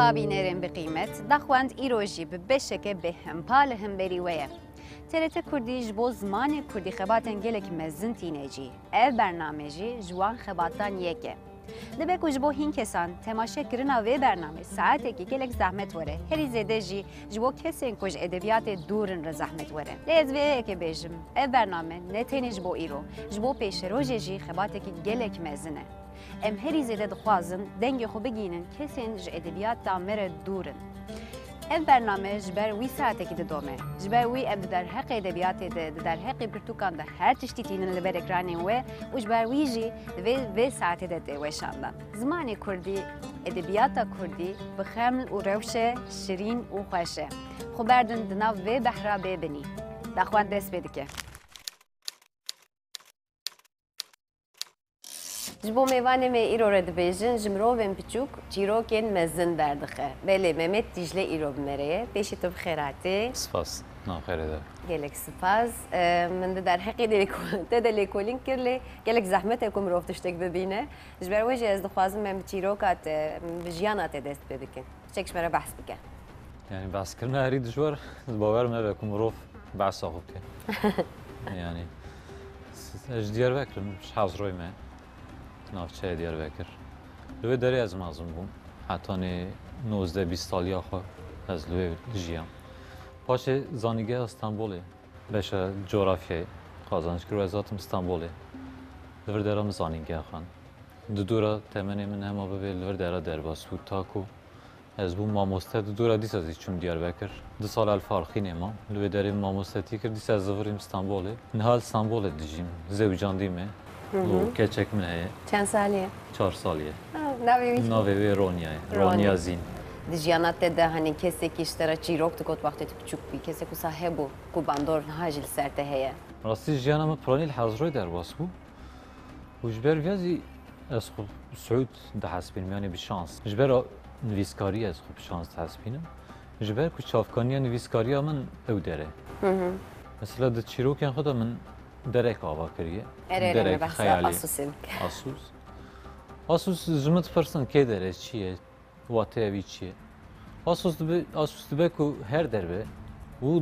مرحبا بینرین بقیمت دخواند ایروژی به بشکه به همپال هم بریویه ترت کردی جبو زمان کردی خباتن گلک مزن تینجی اف برنامه جی جوان خباتان یکه دبه کجبو هین کسان تماشا کرنا و برنامه ساعته که گلک زحمت وره هری زده جی جبو کسین کج ادبیات دورن را زحمت وره لیز وی که بیجم اف برنامه نتینی جبو ایرو جبو پیش روژه جی خباته که گلک مزنه ام هری زده دخوازن دنگ خو بگینن کسین ج ادبیات تامر دورن اف برنامه جبر وی ساعته که دومه جبر وی ام در حق ادبیات در حق برتوکان ده هر تشتیتین لبر اکرانی و جبر وی جی و ساعته ده وشاندن زمان کردی ادبیات کردی بخمل و روشه شیرین و خوشه خو بردن دناو و بحرا ببینی دخوان دست بدکه جبو میوان می ایرو رد بیجن جمرو بن بچوک چیروکن مزن دردخه بله ممت دیجله ایرو بمره پیشی تو بخیراتی سپاس ناخیره ده گلک سپاس من در حقی لیکولین کرلی گلک زحمت اکم روفتشتک ببینه جبر وجه از دخوازم من چیروکات بجیانات دست ببکن چکش مرا بحث بکن يعني بحث كرنا هري دجوار باور ما بكم روف بحث أخوك يعني اش ديار بكر مش حاضر روي ما نافچه ديار بكر لو داري از مازم بوم حتی نی 19-20 سالی آخه از لوی جیام باشه زانیگه استانبوله بشه جغرافیه قازانش کرو ازاتم استانبوله لور درام زانیگه خان دورا تمنی من هم آبه لور درا درباس بود تاکو از بوم ماموسته دورا دیس ازی چون دیار بکر 2 سال الفارقی نیما لوی داریم ماموسته تیکر دیس از زوریم استانبوله نهال استانبول دیجیم زوجان دیمه و کچک من هی چند سالیه 4 سالیه ناوی رونیا زین دیجیانات ده هنی کسی که اشترا چیروک تو کت وقتی تو بی کسی که صاحبو کو باندور نهاجل سرته هیه راستی جیانم پرانی الحضره در واسبو وجبر ویازی از خب سعود ده حسبین میانی بشانس جبر نویسکاری از خب شانس ده حسبینم جبر که چافکانی نویسکاری من او داره مثلا ده چیروک خدا من درک آوا کریه درک خیالی اسوس زمت پرسن که داره چیه واتهوی چیه اسوس دبه که هر دربه و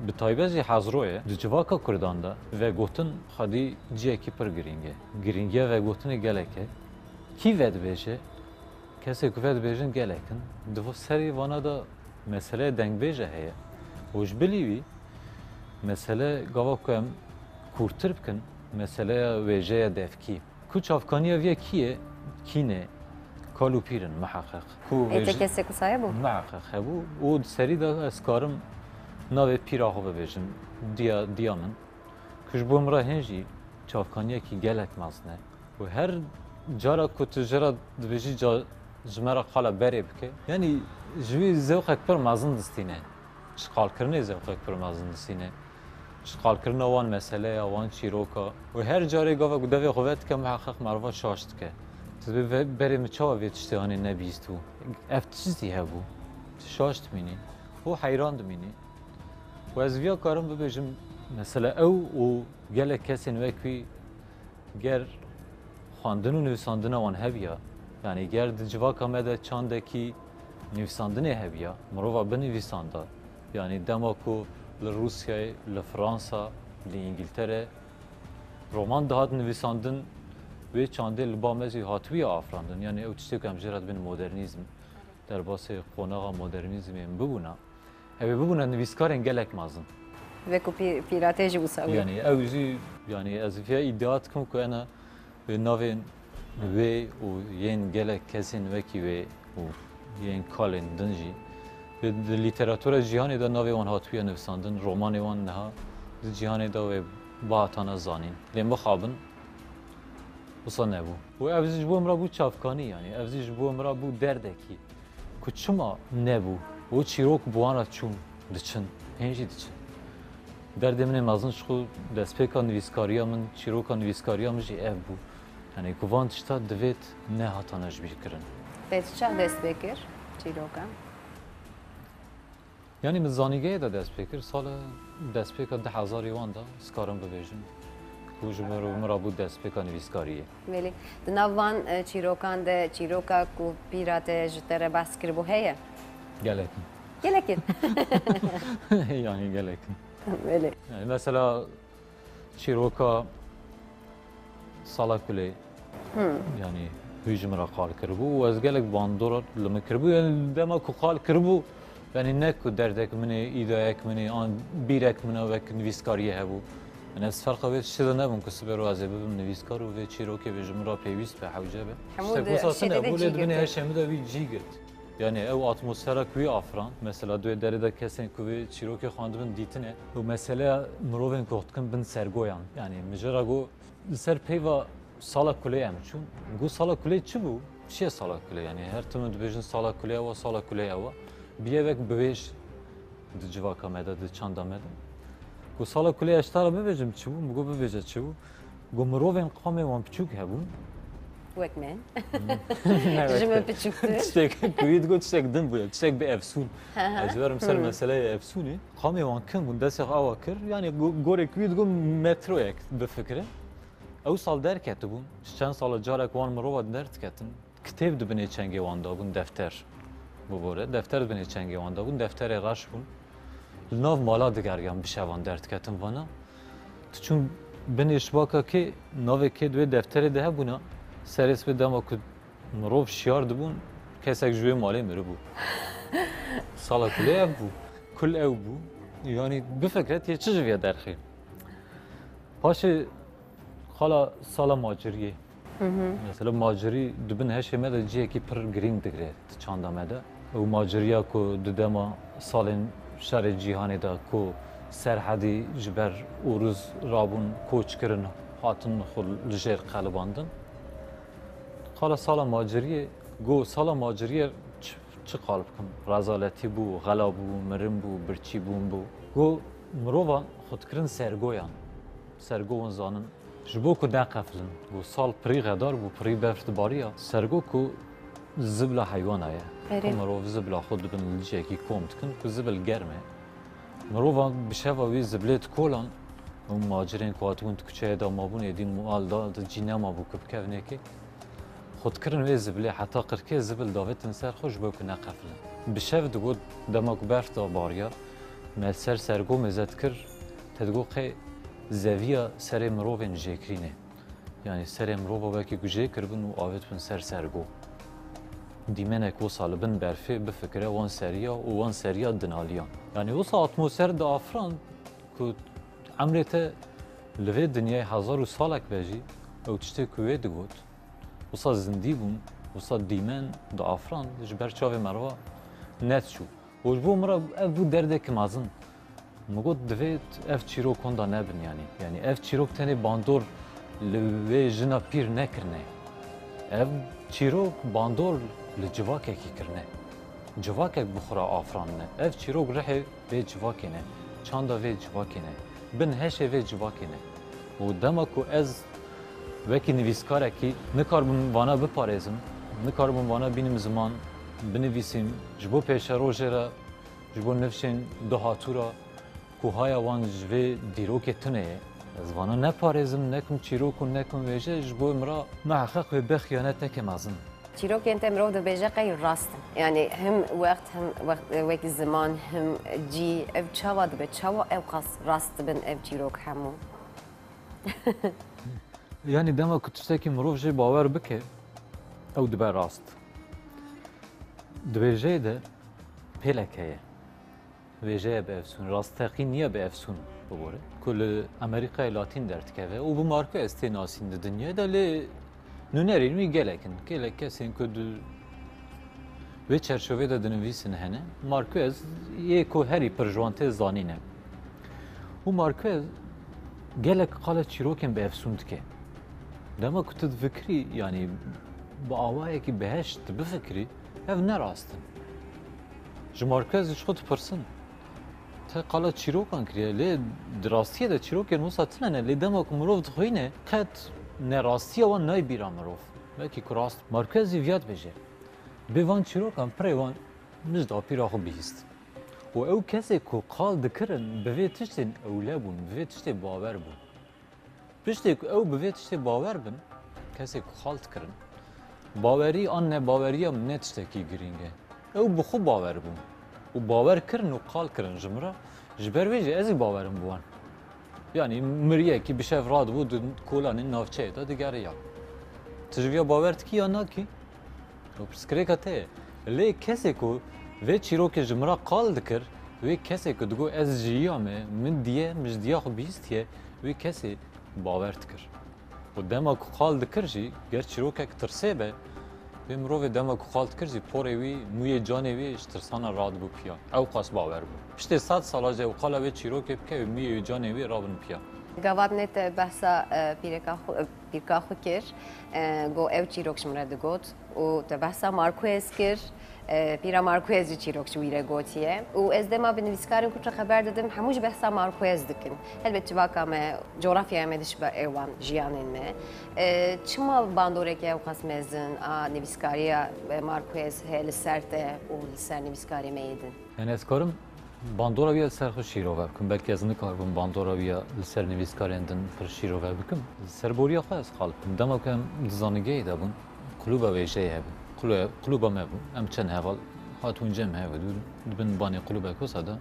به تایبازی حضروه د جواکا کردان دا و گوتن خادی جیه کی پر گرینگه و گوتن گلکه کی ود بشه کسی که ود بجن گلکن دو سری وانا دا مسئله دنگ بجه هیه وش بلیوی مسئله گاوا کم کورتر بکن مسئله ویژه دفکی کوچ افغانی ویا کیه کینه کالو پیرن محقق ایت کسی که صاحبو محقق هبو و سری دا اسکارم ناوی پیراهو ببیشم دیامن کش بوم را هنجی چافکانیه کی گلک مزنه و هر جارا کت جرا دبیجی جمرا خالا بری بکه یعنی جوی ذوق اکبر مزن دستینه شغال کرنه ذوق اکبر مزن دستینه شغال کرنه وان مسئله وان چیروکا و هر جاری گاوا گدوی خوبت که محقق مروا شاشت که تبی بری مچاو ویتشتیانی نبیستو افتشتی هبو شاشت مینی و حیران مینی و از ویا کارم ببیجم مثلا او و گله کسی نوکوی گر خواندن و نویساندن آن هبیا یعنی گر جوا کامده چانده کی نویساندن هبیا مروفا بنویسانده یعنی دماکو لروسیه لفرانسا لانگلتره رومان دهات نویساندن و چانده لبامزی هاتوی آفراندن یعنی او چیزی که همجرد بین مدرنیزم در باس قناغ مدرنیزم ببونا هبه ببونا نویسکار انگلک مازن وکو پیراتیجی بساوی یعنی از فیا ایدئات کم که انا به نوین وی و ین گلک کسین وکی وی و ین کالین دنجی به لیتراتور جهانی دا نوی آن هاتوی نویساندن رمان وان نها جهانی دا و باعتانا زانین لیم بخوابن وصل نبو و افزیج بو امرا بو چافکانی یعنی افزیج بو امرا بو دردکی که چما نبو و چیروک بوانا چون دچن هنجی دچن درد من مازن شخو دست پیکا نویسکاریا من چیروکا نویسکاریا من جی اف بو یعنی کوان تشتا دوید نه هاتانش بیکرن بیت چه دست بکر چیروکا یعنی من زانیگه دا دست پیکر سال دست پیکا 10,000 یوان دا سکارم ببیجم ku ji mira bû destpêka nivîskariyê. Belê. Di nav van çîrokan de çîroka ku pîra te ji te re behs kiribû heye? Gelekin. Gelekin. Yani gelekin. Belê. Yani mesela çîroka sala kulê yani wî ji mira qal kiribû û ez gelek bandor li min kiribû yani dema ku qal kiribû yani ne ku derdek min ê îdayek min ê an bîrek min e wek nivîskariyê hebû. Yani ez ferqa vê tiştê de nebûm ku sibêro ez ê bibim nivîskar û vê çîrokê vê ji min re pêwîst be hewce be. Hemû de Wisa şêdê de bu lê cî dibîne girtin. heşê min de wî cî girt. Yani ev atmosfera ku wî afran mesela duê derê de kesên ku vê çîrokê xwandibin dîtine û mesela mirovên ku dikin bin sergoyan yani mijara got li ser peyva sala kulê em çûn got sala kulê çi bû? Çi ye sala kulê yani her tim dibêjin sala kulê ewa sala kulê ewa biyevek bivêj di civaka me de di çanda me de got sala kulê eştara bibêjim çi bû got bibêje çi bû got mirovên qamê wan piçûk hebûn Wek me. Ji min piçûktir. tiştek ku wî digot tiştek din bûye tiştek bi efsûn ez verim ser meseleyê efsûnê qamê wan kin bûn destê awa kir yani gorek wî digot metroyek bifikire ew sal derketibûn ji çend sala carek wan mirova derdiketin kitêb dibinê çengê wan dabûn defter bibore defter dibinê çengê wan dabûn defterê reş bûn li nav mala digeryan bi şevan derdiketin vana tu çûn binê şibaka kê navê kê divê defterê de hebûna serê spê dema ku mirov şiyar dibûn kesek ji wê malê miribû sala kulê ev bû kul ew bû yani bifikret yê çi ji vê derxê paşê xala sala maceriyê mesela macerî dibin heşê me de ciyekî pir girîng digire di çanda me de ew maceriya ku di dema salên şerê cîhanê de ku serhedî ji ber orûz rabûn koç kirin hatin xwe li jêr qelibandin xala sala maceriyê got sala maceriyê çi qal bikim rezaletî bû xela bû mirin bû birçî bûn bû got mirovan xwe dikirin sergoyan sergovên zanin ji bo ku neqefilin got sal pirî xedar bû pirî berf dibariya sergo ku zibla heywana ye ku mirov zibla xwe dibin li ciyekî kom dikin ku zibil germ e mirovan bi şeva wî zibilê dikolan û macerên ku hatibûn di kuçeyê de mabûn êdîn mal da di cî nemabû ku bikevnekê xwe dikirin wê zibilê heta qirkê zibil davêtin ser xwe ji bo ku neqefilin bi şev digot dema ku berf da bariya me ser sergo mêze dikir te digot qê zeviya serê mirovên jêkirînê yani serê mirova wekî ku jê kiribin û avêt bin ser sergo dîmenek wisa li bin berfê bifikire wan seriya û wan seriya dinaliyan yani wisa atmosfer di afran ku emrê te li vê dinyayê hezar û salek ve jî ew tiştê ku wê digot wisa zindî bûn wisa dîmen di afran ji ber çavê merva net çû û ji bo min re ev bû derdekî mezin min got divê ev çîrokan da nebin yani ev çîrok tenê bandor li wê jina pîr nekirine ev çîrok bandor li civakekî kirine civakek bixura afranine ev çîrok rihê vê civakê ne çanda vê civakê ne bin heşê vê civakê ne û dema ku ez wekî nivîskarekî nikarbim vana biparêzim nikarbim vana bînim ziman binivîsim ji bo pêşerojê re ji bo nifşên dahatûra ku haya wan ji vê dîrokê tune ye ez vana neparêzim nekim çîrok û nekim wêje ji bo min re meheqeq wê bexyanet neke mezin çîrokên te mirov dibêje qey rast in yani hem wext hem wekî ziman hem cî ev çawa dibe çawa ew qas rast dibin ev çîrok hemû yani dema ku tiştekî mirov jê bawer bike ew dibe rast dibêjeyê de pêlek heye wêjeye bi efsûn rastteqî niye bi efsûn bibore ku li Amerîkayê Latîn derdikeve û bi marka ez tê nasîn di dinyayê de lê nûnerên wî gelekin gelek kesên ku di wê çerçevê de dinivîsin hene Marquez yê ku herî pir ji wan tê zanîne û Marquez gelek qala çîrokên bi efsûn dike dema ku tu difikirî yani bi awayekî biheşt bifikirî ev ne rast in ji Marquez ji xwe dipirsin te qala çîrokan kiriye lê di rastiyê de çîrokên wisa tune ne lê dema ku mirov dixwîne qet nerastiya wan naybîra mirov belkî ku rast Marquez jî viyat bêje bê van çîrokan pirê wan mij da pîra xwe bihîst û ew kesê ku qal dikirin bi vê tiştên ewle bûn bi vê tiştê bawer bûn پشتی که او بوید تشتی باور بن کسی که خالت کرن باوری آن نه باوری هم نه تشتی کی گرینگه او بخو باور بون و باور کرن و قال کرن جمره جبر ویجی ازی باورم بوان yani miriye ki bir şey rad bu kolanın navçe da diğer ya tecrübe باور ki ya na ki o psikrikate le kese ko ve çiroke jmra qal dikir ve kese ko digo ez jiyame min diye mjdiya xo bistiye ve kese باور dikir o dema ko qal dikir ji ger çiroke tirse be ve mirove dema ko qal dikir ji porevi muye canevi iştirsana rad bu piya ew qas باور bu işte 100 salaje o qala ve çiroke ke muye canevi rabın piya Gavadnet bahsa pirka xukir go ev çirok şmre de got u te bahsa Marquez kir pira Marquez çirok şuire gotiye u ez dema beniviskarın kutra haber dedim hamuj bahsa Marquez dikin elbette vaka me coğrafya me diş evan jiyanin me çima bandorek ev qasmezin a neviskariya Marquez hel serte u ser neviskari meydin yani eskarım bandora via ser şirova kum belki azını karbon bandora via ser neviskarenden per şirova bikim serboriya khas qalbim dama kem zanige da bun kluba ve şey hab kluba me am çen haval hatun cem hab bin bani kluba kusada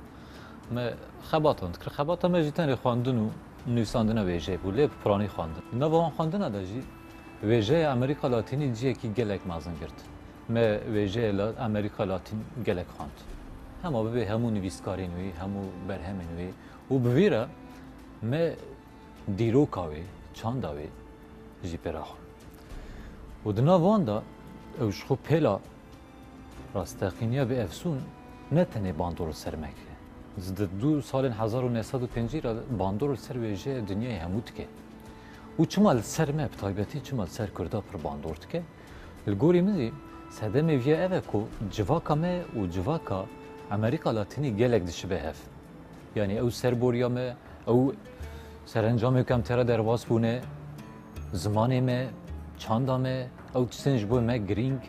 me khabatun kır khabata me jitan xandunu nüsandına ve şey bu lep prani xandın navan xandına da ji ve şey Amerika Latini diye ki gelek mazın girt me ve şey Amerika Latin gelek xand هما به همون نویسکارین وی همو برهمین وی و بویره ما دیرو کاوی چند وی جی پراخون و دنا واندا اوش خو پلا راستقینیا به افسون نه تنه باندور سرمکه زد 2 سال 1950 را باندور سر ویژه دنیای هموت که و چمال سرمه بطایبتی چمال سر کرده پر باندور که الگوری مزی سدم ویه اوه کو جواکا me و جواکا Amerika Latini gelek dişi be hef. Yani ev serboriya me, ev serencam kem tera derbas bune, zamanı me, çanda me, ev çisenj bu me gring,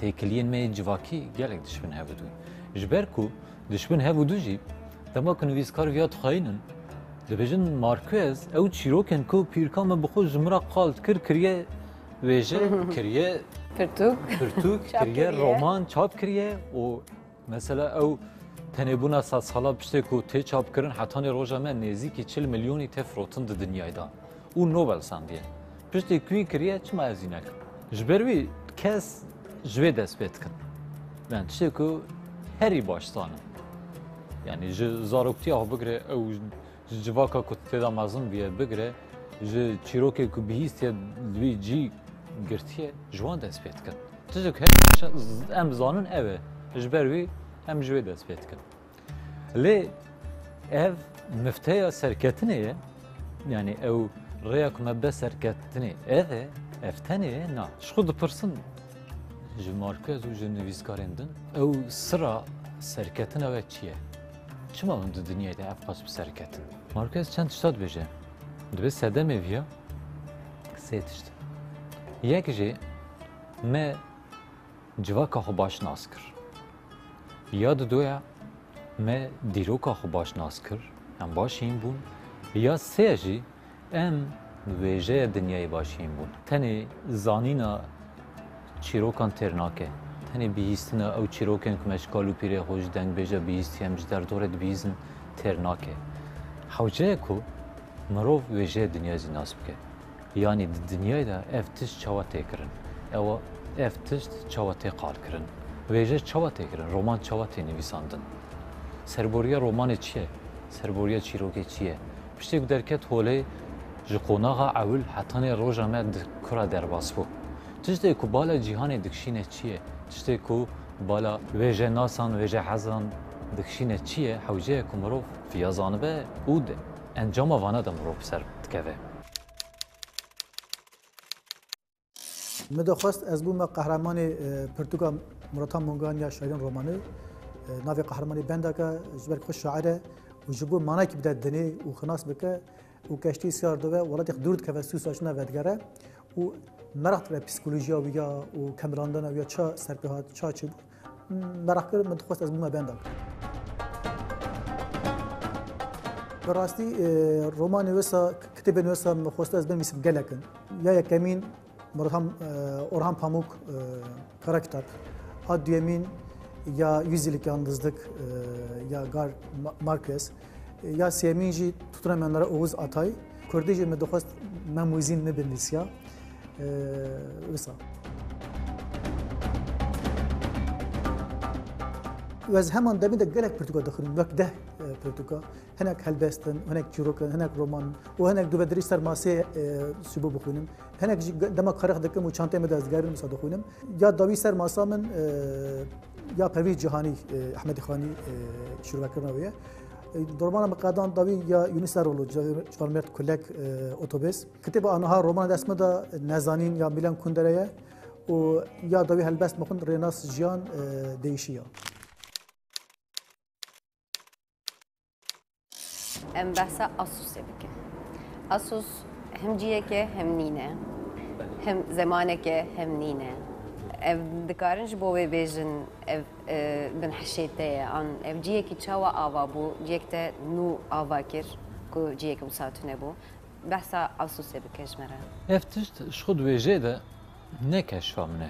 tekliyen me civaki gelek dişbin hevudu. Jber ku dişbin hevudu jib, dema ku nüviskar viyat xayinin, dibejin Marquez, ev çiroken ku pirka me bixu jmra qalt kir kiriye veje, kiriye Pırtuk, kiriye roman çap kiriye o mesela ev tenebuna sala pişte ku te çap kirin hatani roja me neziki 40 milyoni te frotin de dünyada. U Nobel sandiye. Pişte kuy kiriye çma azinek. Jbervi kes jve despetkin. Ben tişte ku heri baştanı. Yani zaroktiya ho bigre ev civaka ku te da mazın biye bigre ji çiroke ku bihistiye dvi ci girtiye jwan despetkin. Tişte her em zanın eve. Jbervi hem jwe dest pê dikin. Lê ev mifteya serketinê ye, yani ew rêya ku me be serketinê ev e, ev tenê ye na. Ji xwe dipirsin ji Marquez û ji nivîskarên din, ew sira serketina we çi ye? Çima hûn di dinyayê de ev qas bi serketin? Marquez çend tişta dibêje. Dibe sedemê viya sê tişt. Yek jê me civaka xwe baş nas kir. Ya doya me dîroka xwe baş nas kir, em başîn bûn, ya sê jî em wêjeya dinyayê başîn bûn. Tenê zanîna çîrokan têr nake. Tenê bihîstina ew çîrokên ku me ji kal û pîrê xwe ji dengbêja bihîstiye em ji derdorê dibihîzin têr nake. Hewceya ku mirov wêjeya dinya jî nas bike. Yani di dinyayê de ev tişt çawa tê kirin. Ev tişt çawa tê qal kirin. Wêje çawa tê kirin, roman çawa tê nivîsandin. Serboriya romanê çi ye? Serboriya çîrokê çi ye? Piştê ku derket holê ji qonaxa ewil hetanê roja me di kura derbas bû. Tiştê ku bala cîhanê dikişîne çi ye? Tiştê ku bala wêje nasan, wêje hezan dikişîne çi ye? Hewceya ku mirov fiya zanibe û de encama vana da mirov ser dikeve. Me dixwast ez bûme qehremanê Pirtûka Murata Monganya şairin romanı navê qehremanê bendaka ji ber xwe şaîr e û ji bo manekî bide dinê û xinas bike û keştî siyar dibe welatê dûr dikeve sûsa çina vedgere û merak dikire psikolojiya wî ya û kemirandina wî ya ça serpêhat ça çi merak kir me dixwast ez bûme bendaka. براستی رمان وسا کتاب وسا مخواسته از بنویسم گلکن یا یکمین مرهم اورهان پاموک کاراکتر ها دویمین یا yüzyıllık yalnızlık ya Gar Marquez ya siyemîn jî tutunameyanlara Oğuz Atay Kurdî jî me dixwast me mûzîn nibin lîsya wisa Ez heman demê de gelek pirtûka dixwînim wek deh pirtûka hinek helbestin hinek çîrokin hinek roman û hinek duvedirî sermasê sûbû bixwînim hinek jî dema qerex dikim û çanteyê me de ez digerim wisa dixwînim ya dawî sermasa min یا پرویز جهانی احمدی خانی شروع کردن ویه درمان مقدان داوی یا یونس رولو جوانمرد کلک اتوبیس کتاب آنها رمان اسمه دا نزانین یا میلان کندره و یا داوی هلبست مخون ریناس جیان دیشیا ام بحثا اسوس بکن اسوس هم جیه که هم نینه هم زمانه که هم نینه ev dikarin ji bo wê bêjin ev bin hişêteye an ev ciyekî çawa ava bû ciyek te nû ava kir ku ciyekî wisa tune bû behsa asûsê bike ji me re. Ev tişt ji xwe dibêje de ne keşfa min e.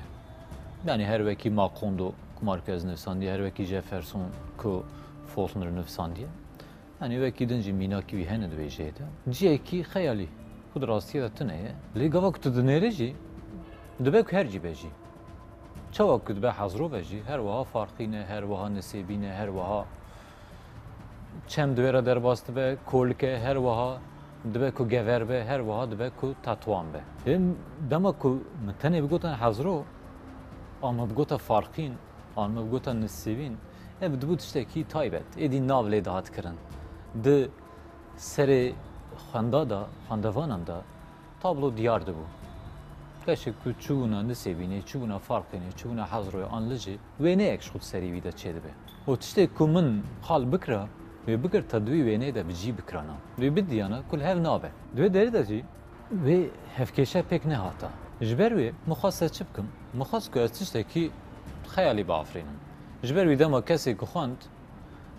Yani her wekî Macondo ku Marquez nivîsandiye, her wekî Jefferson ku Faulkner nivîsandiye. Yani wekî din jî mînakî wî hene dibêje de ciyekî xeyalî ku di rastiye de tune ye. Lê gava ku tu dinêre jî dibe ku her cî be jî. Çawa ku dibe hezro be jî her wiha farqîne, her wiha nisêbîne, her wiha çem divêre derbas dibe, kolike, her wiha dibe ku gever be, her wiha dibe ku tetwan be. Dema ku min tenê bigotin hezro, an me bigota farqîn, an me bigota nisêbîn, ev dibû tiştekî taybet. Êdî nav lê dihat kirin. Di serê xwenda da, xwendevanan da tablo diyar dibû. Leşek ku çûbûna nisêbînê, çûbûna farqînê, çûbûna hezroya an li jî wêneyek ji xwe serî wî de çê dibe. û tiştek ku min xal bikira, wê bikir te di wî wêneyê de bi cî bikirana. Wê bidiyana ku li hev nabe. Di wê derê de jî wê hevkêşe pêk nehata. Ji ber wê mixwast ez çi bikim? Mixwast ku ez tiştekî xeyalî biafirînim. Ji ber wî dema kesê ku xwend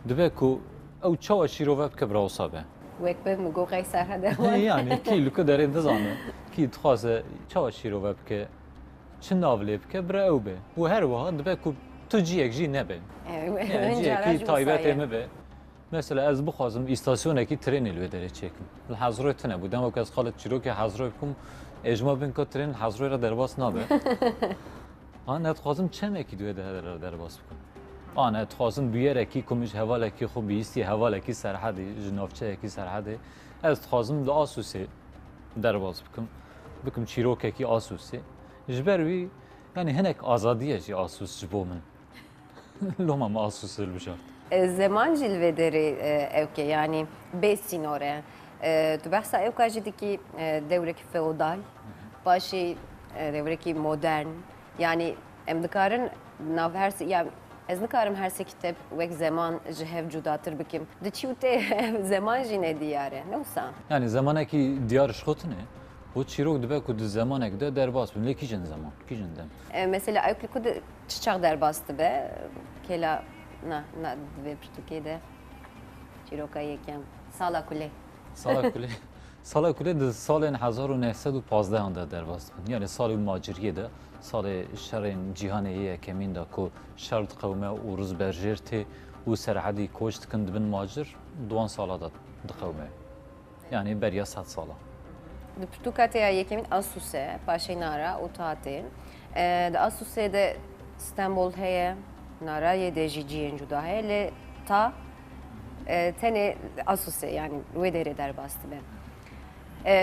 dibe ku ew çawa şîrove bike bi rawsa be. Wek be min got qeyser hede. Yani kî li ku derê dizane kî dixwaze çawa şîrove bike, çi nav lê bike bire ew be. û her wiha dibe ku tu ciyek jî nebe. Yani ciyekî taybetê me be. Mesela ez bixwazim îstasyonekî trênê li wê derê çêkim. Li hezroyê tune bû. Dema ku ez xalet çîrokê hezroyê bikim, êjma bin ku trên hezroyê re derbas nabe. An ez dixwazim çemekî di wê de derbas bikim. An ez dixwazim bûyerekî ku min ji hevalekî xwe bihîstiye hevalekî serhedê, ji navçeyekî serhedê, ez dixwazim li Asûsê derbas bikim. Bikim çîrokekî Asûsê. Ji ber wî yani hinek azadiye jî Asûs ji bo min. Loma me Asûsê li bijart. Zaman jî li vê derê evke yani bê sînore. Tu behsa evka jî dikî dewrekî feodal, paşê dewrekî modern. Yani em dikarin nav her yani ez nikarim her se kitap wek zaman ji hev cudatır bikim. Di çî û tê zaman jî ne diyare. Ne wisa? Yani zamanekî diyar ji xwe tune. O çîrok dibe ku di zemanek de derbas bin. Lê kîjin zaman? Kîjin dem? Mesela ew ku di çi çax derbas dibe? Kela na divê pirtûkê de çîroka yekem. Sala kulê. Sala kulê. Sala kulê di salên 1915 de derbas bin. Yani salê maciriyê de salê şerên cîhanê yê yekemîn da ku şer diqewme û rizberjêr tê û serhedî koç dikin dibin macir, duan sala da diqewme. Yani beriya 100 sala. Di pirtûka te ya yekemîn Asûsê, paşê nara û tatê. Di Asûsê de İstanbul heye, narayê de jî ciyên cuda heye lê ta tenê Asûsê yani wê derê derbas dibe.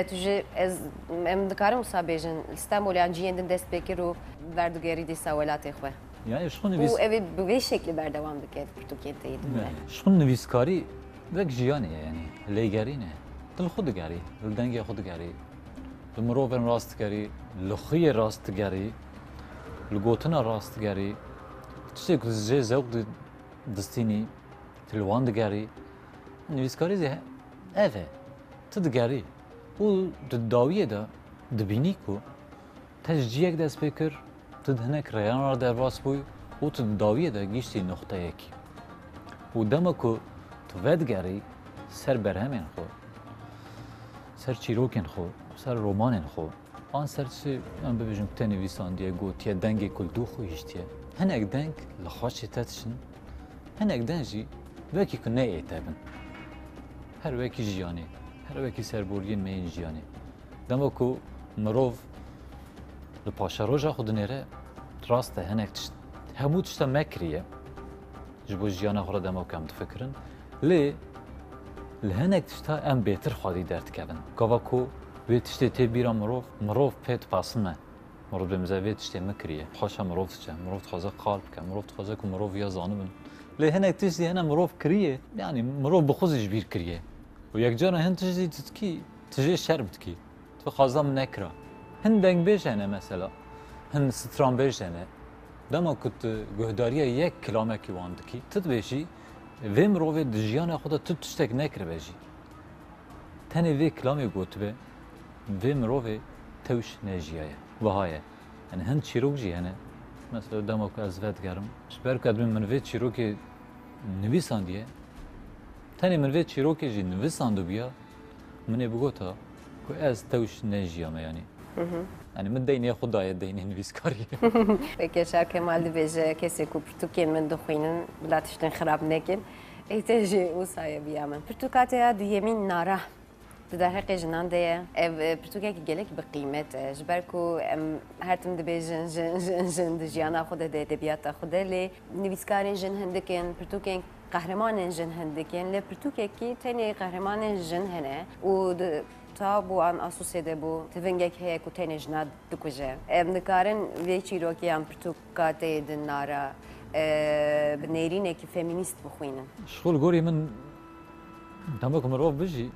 Tu jî ez em dikarim wisa bêjin İstanbul yan ciyên din dest pê kir û verdigerî dîsa welatê xwe. Yani şun û nivîs ev ê bi vê şeklî berdewam dike pirtûkên te yê dibe. şun nivîskarî vek jiyanê ye yani lêgerî ne? Dil xwe digerî, li dengê xwe digerî, li mirovên rast digerî, li xuyê rast digerî, li gotina rast digerî, tiştek jê zewq distînî, li wan digerî. Nivîskarî zê ev e, tu digerî. û di dawiyê de dibînî ku te ji ciyek dest pê kir, tu di hinek rêyan re derbas bûyî û tu di dawiyê de gîştî noxteyekî. û dema ku tu vedigerî, سر برهمین خو سر چیروکین خو سر رومانین خو آن سر چی من ببیجم تنویساندیه گوتیه دنگ کلدو خو هیچتیه هنگ دنگ لخواش تاتشن هنگ دنجی وکی کنه ایتابن هر وکی جیانی هر وکی سربورگین مین جیانی دما کو مروف لپاشا روژا خود نره راسته هنگ تشت همو تشتا مکریه جبو جیانا خورا دما کم تفکرن لی لهنگ تشتا ام بهتر خواهی درد کبن گاوا کو وی تشتی تی بیرا مروف پیت پاسنه مروف بمزه وی تشتی مکریه خوشا مروف تشه مروف تخوازه قالب که مروف تخوازه که مروف یا زانبن لی هنگ تشتی هنه مروف کریه یعنی مروف بخوزش بیر کریه و یک جانا هن تشتی تتکی تجه شرم تکی تو خوازم نکرا هن دنگ بیشنه مثلا هن ستران بیشنه دما کت گهداریه یک کلامه کی واندکی تد بیشی وی مروفه دجیانه خدا تو تشتک نکره بیشی تنه وی کلامی گوت به وی مروفه توش نجیایه وهایه yani هن چیروک جی هنه مثلا دما که از ود گرم شبر کدوم من وی چیروک نویساندیه تنه من وی چیروک جی نویساندو بیا منی بگوتا که از توش نجیامه یعنی yani من دینه خدای دینه نویسکاری Peki Şer Kemal dibêje kesê ku pirtûkên min dixwînin bila tiştên xirab nekin ê tê jê wisa biya min. Pirtûka te ya duyemîn nara di derheqê jinan de ye ev pirtûkekî gelek bi qîmet e ji ber ku em her tim dibêjin jin di jiyana xwe de di edebiyata xwe de lê nivîskarên jin hindikin pirtûkên qehremanên jin hindikin lê pirtûkekî tenê qehremanên jin hene û ta bu an asûsê de bû tivingek heye ku tenê jina dikuje. Em dikarin vê çîrokiyan pirtûka tê din nara bi nêrînekî feminîst bixwînin. شغل گوری من دما که مروف بجی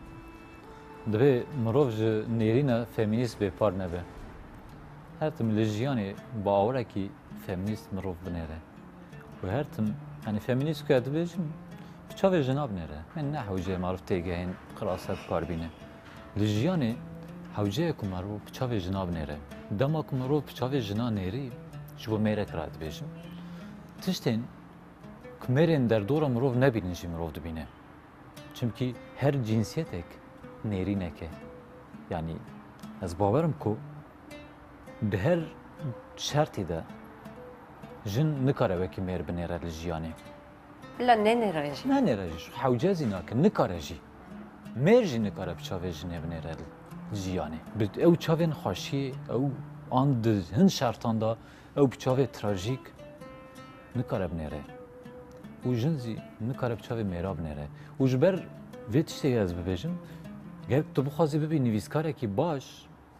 دبی مروف جه نیرینه فمینیست به پار نبه هر تم لجیانی باوره کی فمینیست مروف بنیره و هر تم yani feminist که دبیجم بچاوی جناب نره من نه حوجه معروف تیگه این قراصت کار بینه لجیانی حوجه که مروف بچاوی جناب نره دما که مروف بچاوی جنا نری جبو میره کرد دبیجم تشتین کمرین در دورا مروف نبینن جی مروف دبینه çünkü her cinsiyetek nêrîne ke yani ez bawerim ku di her şertî de jin nikare wekî mêr binêre li jiyanê La ne nere jî? ne nêre jî hewce zî nake nikare jî mêr jî nikare bi çavê jinê binêre li jiyanê bi ew çavên xweşiyê ew an di hin şertan da ew bi çavê trajîk nikare binêre û jin zî nikare bi çavê mêra binêre û ji ber vê tiştê ez bibêjim gerek tu bixwazî bibî nivîskarekî baş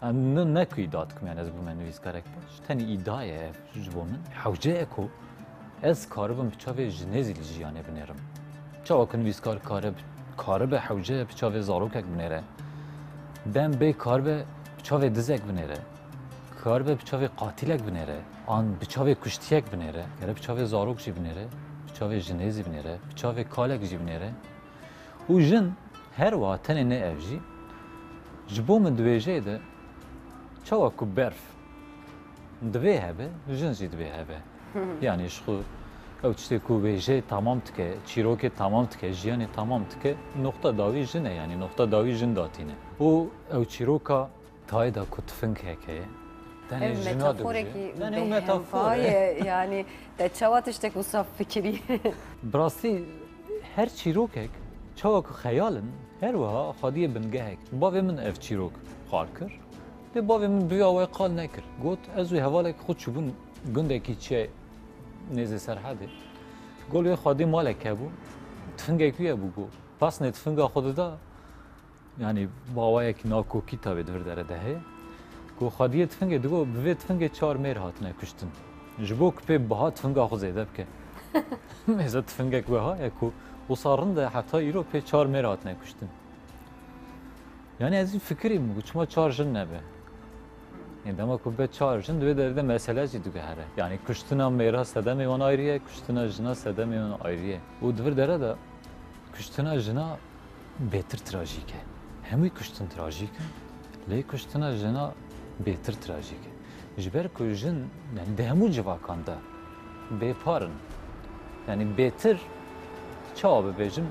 ne ku îda dikim yani ez bime nivîskarek baş tenê îdaye ev ji bo min hewce ye ku ez karibim bi çavê jinê zî li jiyanê binêrim çawa ku nivîskar karibe hewce bi çavê zarokek binêre dem bê karibe bi çavê dizek binêre karibe bi çavê qatilek binêre an bi çavê kuştiyek binêre gerek bi çavê zarok jî binêre çavê jinê zî binêre bi çavê kalek jî binêre û jin her wa tenê ne ev jî ji bo min dibêje de çawa ku berf divê hebe jin jî divê hebe yani ji xwe ew tiştê ku bêje tamam dike çîrokê tamam dike jiyanê tamam dike noxta dawî jin e yani noxta dawî jin datîne û ew çîroka tayê da ku tifing heke Ev metaforekî bêhemvaye yani te çawa tiştek wisa fikirî. Bi rastî her çîrokek çawa ku xeyalin her wiha xwediyê bingehek bavê min ev çîrok xwar kir lê bavê min duya we qal nekir got ez wê hevalek xwe çûbûn gundekî çê nêzê serhedê gol wê xwedî malek hebû tifingek wî hebû got pasnê tifinga xwe dida yani bawayekî nakokî tavê di vir dere de heye got xwediyê tifingê digot bi vê tifingê çar mêr hatine kuştin ji bo ku pê biha tifinga xwe zêde bike mêze tifingek wiha ye ku وصارن ده حتی ایرو پی چهار میرات نکشتن یعنی از این فکری مگو چما چهار جن نبه این دما که به چهار جن دوی درده مسئله جی دوگه هره یعنی کشتنا میرا سده میوان آیریه کشتنا جنا سده میوان آیریه و دور داره ده کشتنا جنا بهتر تراژیکه همی کشتن تراژیکه لی کشتنا جنا بهتر تراژیکه جبر که جن یعنی ده همو جواکان ده بپارن یعنی بهتر çawa bibêjim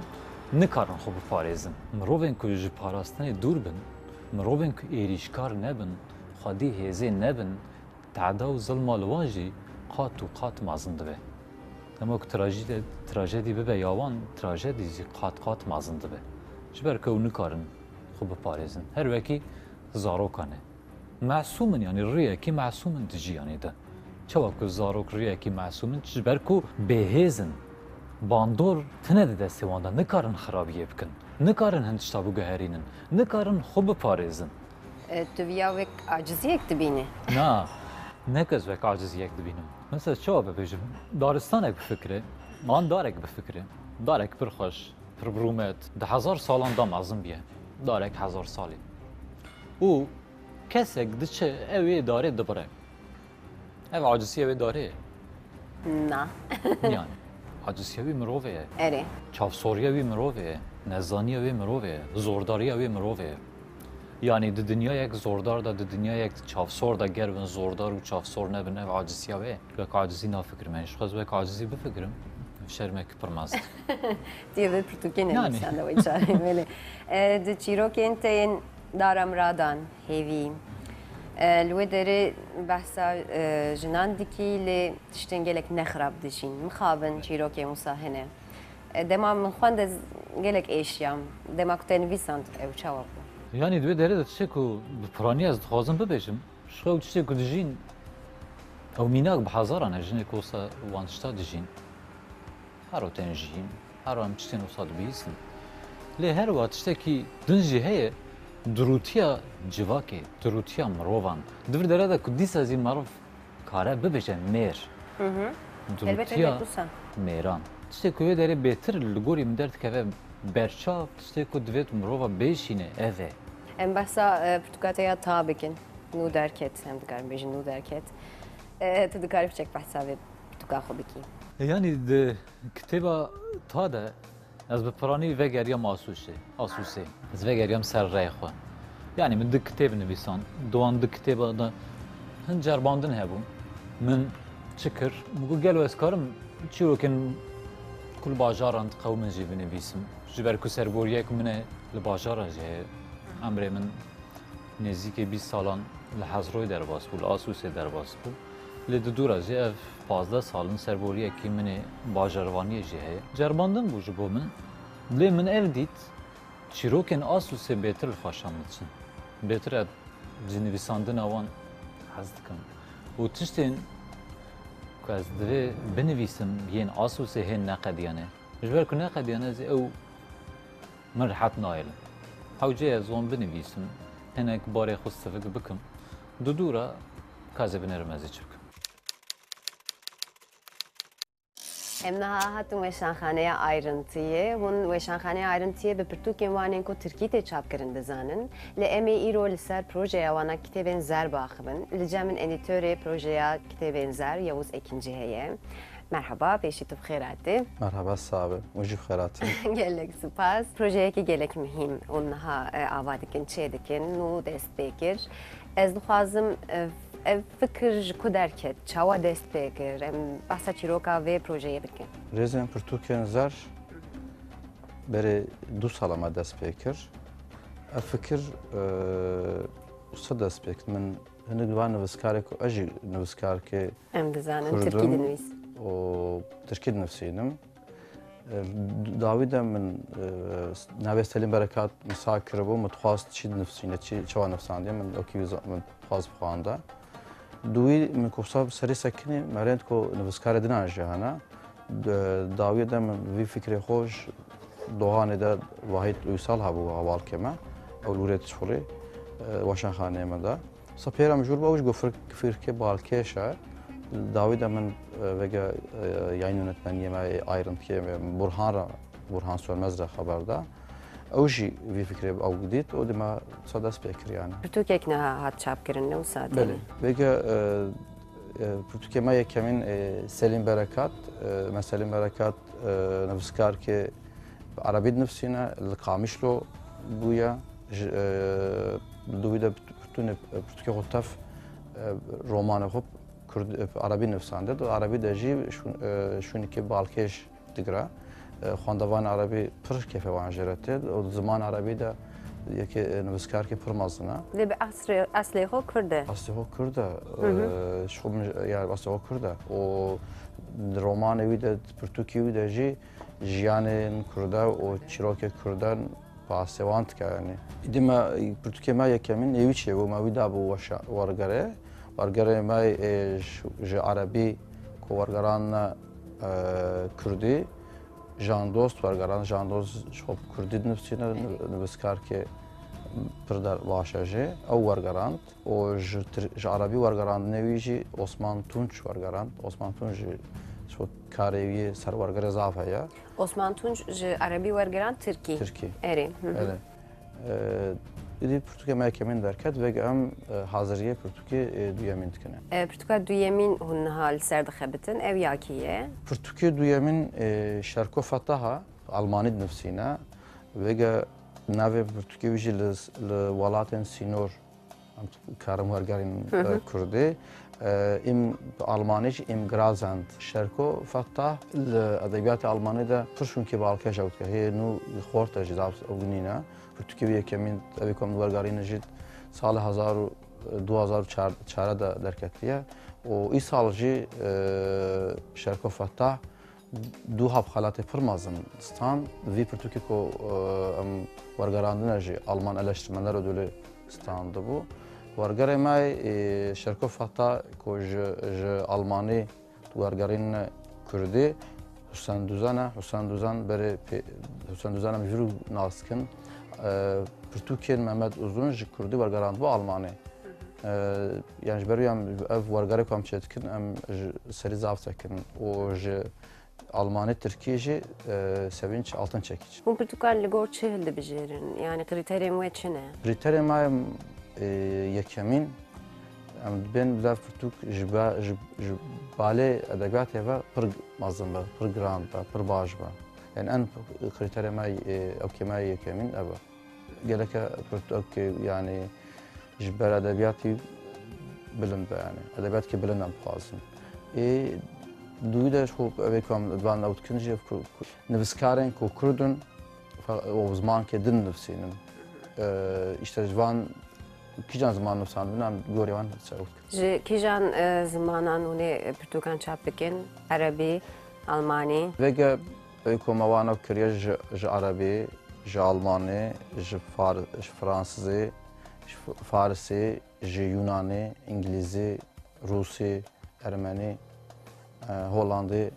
nikarin xwe biparêzin. Mirovên ku ji parastanê dûr bin, mirovên ku êrîşkar nebin, xwedî hêzê nebin, teada û zilma li wan jî qat û qat mezin dibe. Dema ku trajedî bibe ya wan, trajedî jî qat mezin dibe. Ji ber ku ew nikarin xwe biparêzin. Her wekî zarokan e. Mesûmin yani rêyekî mesûmin di jiyanê de. Çawa ku zarok rêyekî mesûmin ji ber ku bêhêzin. Bandor tine de destê wan de nikarin xerabiyê bikin. Nikarin hin tişta biguherînin. Nikarin xwe biparêzin. Tu viya wek aciziyek dibînî. Na, ne kes vek aciziyek dibînim. Mesela çawa bibêjim, daristanek bifikre, man darek bifikre, darek pir xweş, pir birûmet, di hezar salan da mezin biye. Darek hezar salî. û kesek diçe ew ê darê dibire. Ev acisiye wê darê ye. Na. Yani acisiye wî mirovê ye. Erê. Çavsoriya wî mirovê ye. Nezaniya wê mirovê ye. Zordariya wê mirovê ye. Yani di dinyayek zordar da di dinyayek çavsor da gervin zordar û çavsor nebin ev acisiya wê. Wek acizî nafikirim. Yani şixwez wek acizî bifikirim. Şermek pirmez. Diye ve Pirtûkê Yani. nevîsan de wê çarê belê. Di çîrokên te yên dara miradan hêvî. Li wê derê behsa jinan dikî lê tiştên gelek nexrab dijîn. Mixabin çîrokê wisa hene. Dema min xwend ez gelek êşiyam. Dema ku te nivîsand ew çawa bû. Yani divê derê de tiştek ku bi piranî ez dixwazim bibêjim. Şixwe tiştek ku dijîn ew mînak bi hezaran e jinê ku wisa wan tişta dijîn. Her otên jîn, her an tiştên wisa dibîstin. Lê her wa tiştekî din jî heye dirûtiya civakê, dirûtiya mirovan. Divê derê de ku dîsa zî merov kare bibêje mêr. Elbette Dirûtiya wisa. mêran. Tiştek ku vê derê bêtir li gorî min derdikeve berçav, tiştek ku divêt mirova bêşîne ev e. Em behsa Pirtûka ta bikin. Nû derket, em dikarin bêjin nû derket. Tu dikarî biçek behsa vê Pirtûka xwe bikî. Yani di kitêba ta de ez bi piranî vegeriyam asûsê. Ez vegeriyam ser rê xwe. Yani min di kitêb nivîsan, dowan di kitêba da hin cerbandin hebû. Min çi kir? Gu gelo ez karim çîrokên ku li bajaran qewmin jî binivîsim. Ji ber ku serboriyek min e li bajara jî heye. Emrê min nêzîkê 20 salan li Hezroyê derbas bû, li Asûsê derbas bû. Lê di dûra jî ev 15 salin serboriyekî min ê bajarvaniyê jî heye. Cerbandin bû ji bo min. Lê min ev dît çîrokên Asûsê bêtir li xweşan diçin. Bêtir e ji nivîsandina wan hez dikim. û tiştên ku ez divê binivîsim yên Asûsê hên neqediyan e. Ji ber ku neqediyan ez ê ew min rihet nayêlim. Hewcê ez wan binivîsim, hinek barê xwe sivik bikim. Di dûra kazê binerim ez ê çi bikim. Em niha hatin weşanxaneya ayrıntiye. Hûn weşanxaneya ayrıntiye bi pirtûkên wanên ku Tirkî tê çapkirin dizanin. Li em ê îro li ser projeya wana kitêbên zer baxibin. Li cemên edîtörê projeya kitêbên zer Yavuz Ekinci heye. Merhaba, pêşî tu bixêr hatî. Merhaba sabe, ucu xeratı. Gelek spas. Projeyekî gelek mühim. Hûn niha ava dikin, çê dikin, nû dest pê kir. Ez dixwazim ev fikir ji ku derket, çawa dest pê kir, em behsa çîroka vê projeyê bikin. Rêzên pirtûkên zer berê 2 salama dest pê kir. Ev fikir wisa dest pê kir. Min hinek van nivîskarê ku ez jî nivîskarkê Em dizanin Kurdum. Tirkî dinivîs. û Tirkî dinivîsînim. Dawî de min navê Selîm Berekat misal kiribû, min dixwast çi dinivîsîne, çawa nivîsandiye, min okî min dixwast bixwanda. Duî min ku wisa serî sekinî merênd ku nivîskarê dinan jihana. Dawî de min vî fikrê xwe ji dohanê de Wahîd Uysal hebû hevalkê me, ew lûrê tişxurê weşanxaneyê me de. Sa pêra mijûr bû ew ji fikirkê balkêş e. Dawî de min vege yayın yönetmeniyê me ayrıntiyê me Burhan Sönmez re xeber da. Ew jî vî fikrê ew dît û dîma wisa dest pê kir yani. Pirtûkek niha hat çapkirin ne wisa Belê. Vege pirtûkê me yekemîn Selîm Berekat. Me Selîm Berekat nivîskarkê bi Arabî dinivîsîne, li Qamişlo bûye. Dûî de pirtûkê xwe tev romanê xwe Arabî nivîsande. Arabî de jî şûnikê balkêş digire. خواندوان عربی پر کیف وانجرته و زمان عربی ده یکی نویسکار که پر مزنه. لی به اصلی خو کرده. اصلی خو کرده. شوم یعنی اصلی خو کرده. و رمان ویده پرتوکی ویده جیان کرده و چیروک کردن پاسوانت که یعنی. ایدیم پرتوکی ما یکمین نیویچه و ما ویده بو ورگره ما ج عربی که ورگران کردی جاندوست ورگران جاندوست شوب کردی نفسینه نویسکار که پردر واشه او ورگراند و ج عربی ورگراند نویجی عثمان تونچ ورگراند عثمان تونچ شو کاریوی سر ورگر زافه یا عثمان تونچ ج عربی ورگراند ترکی اری دیدی پرتوکی ما کمین درکت و هم حاضریه پرتوکی دویمین کنه. پرتوکا دویمین هن حال سرد خبتن او یاکیه. پرتوکی دویمین شرکو فتحها آلمانی نفسینا و نوی پرتوکی ویژه لولاتن سینور کارم ورگرین کرده. ام آلمانیش ام گرازند شرکو فتح ادبیات آلمانی ده پرشون که بالکه جوت که هی نو خورده جذاب اونینا. پرتوکی کمین ابیکم ورگاری نجید سال 2004 درکتیه و این سال جی شرکو فتح دو هفت خالات پرمازن استان وی پرتوکی کو ورگراندن جی آلمان eleştirmenler ödülü standı bu. ورگره مای شرکو فتح کو ج آلمانی ورگرین کردی حسین دوزان بر حسین دوزان مجرو ناسکن پرتوکین محمد uzun ج کردی ورگراند bu آلمانی yani beriyam ev ورگره kom çetkin em seri zavtekin o j Almanya Türkiye sevinç altın çekici. Bu Portugal ligor çehildi bijerin yani kriterim ve çine. Kriterim ayım yekemin ben bilir Portuk jbale edebiyat eva pır mazlum pır grand pır bajba. Yani en kriterim ay okemay yekemin eva. Geleke Portuk yani jbale edebiyatı bilim yani edebiyat ki bilimden fazla. دویدش خوب اویکم دوان اوت کنجی نویسکارن کو کردن و زمان که دن نفسینن işte جوان کیجان زمان نفسان بنام گوریوان سعود کیجان زمانان اونه پرتوکان چاپ بکن عربی آلمانی وگه اویکم اوانو کریه ج عربی ج آلمانی ج فرانسزی فارسی ج یونانی انگلیزی روسی ارمنی Hollandi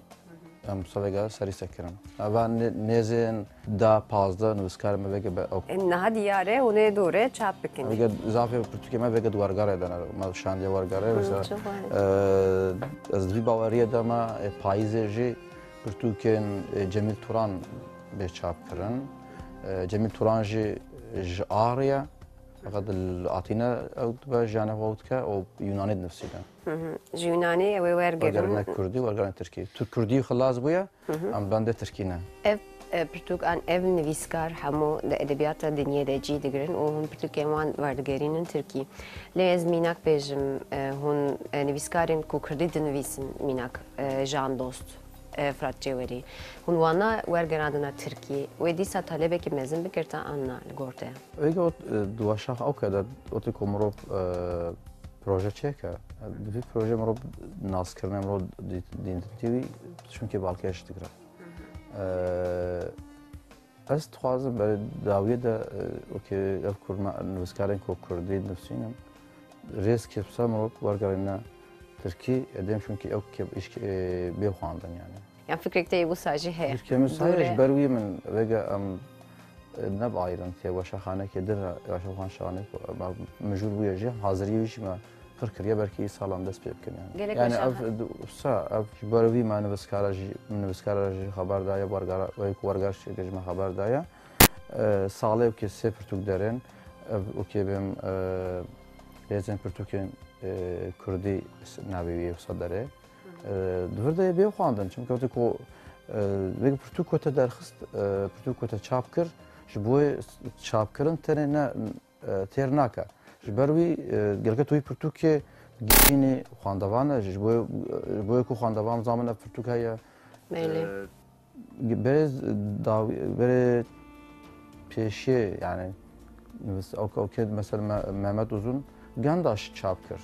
Savega seri sekirim. Ben nezin da pazda nüskarım ve gibi. Naha diyare one doğru çap bikin. Ve zafer Türkiye'me ve gibi vargar eden. Ma şandiye vargar. Mesela az bir Bavariye de ma payizci Türkiye'nin Cemil Turan bir çap kırın. Cemil Turanji Ağrı'ya فقط العطينا او تبع جانا وقتها او يوناني نفسيا. يوناني او ورقرنا كردي ورقرنا تركي. كردي خلاص بويا ام بنده تركينا. Portugal ev nivîskar hemû li edebiyata dinyê de cî digirin û hûn pirtûkên wan werdigerînin Tirkî. Lê ez mînak bêjim hûn nivîskarên ku Kurdî dinivîsin mînak Jan Dost, Fırat Cevherî. Hûn wana wergerandina Tirkî wê dîsa talebekî mezin bikirta anna li gor te. Êge ot duwaşax ew ke de otê ku mirov proje çêke. Vî proje mirov naskirina mirov dîntî wî çunkê balkêş digire. Ez dixwazim berê dawiyê de ev nivîskarên ku Kurdî nivîsînin rêz kepsa mirov wergerîne Tirkî edêm çunkî ew bê xwandin yani. Yani fikrekte bu sadece heye. Fikrekte sadece berwî min vege em neb ayrıntı weşaxanekê dir weşaxan mecbur bûye jî haziriyê jî me pir kiriye belkî salan dest pê bikin yani. Yani ev berwî me nivîskara jî xeber daye wê ku werger şêkê ji me xeber daye salê wekî sê pirtûk derin ev wekî bêm rêzên pirtûkên Kurdî navê wî wisa derê divir de bê xwandin çimkî wekî ku vê pirtûk ku te derxist pirtûk ku te çap kir ji bo çapkirin tenê ne têr nake ji ber wî gelek tu wî pirtûkê gihînê xwandevan e ji bo ku xwandevan zamin ev pirtûk heye bere peşi yani mesela Mehmet Uzun Gandaş çapkır.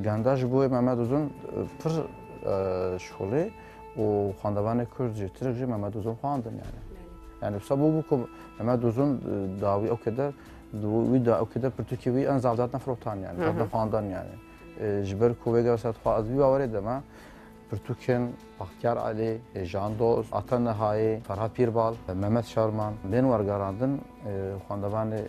Gandaş bu Mehmet Uzun pır şkolu o xandavanê Kurd jî tirek jî Mehmet Uzun xwandin yani. Yani sabû ku Mehmet Uzun dawî ew kede wî da ew kede pirtûkê wî en zavdatna firotan yani. Zavdatna xwandan yani. Ji ber ku wê gewset xwe ez vî bawerê dime pirtûkên Baxtiyar Alî, Jan Dost, Ata Nihayê, Ferhat Pîrbal, Mehmet Şarman bên wergerandin xwandevanê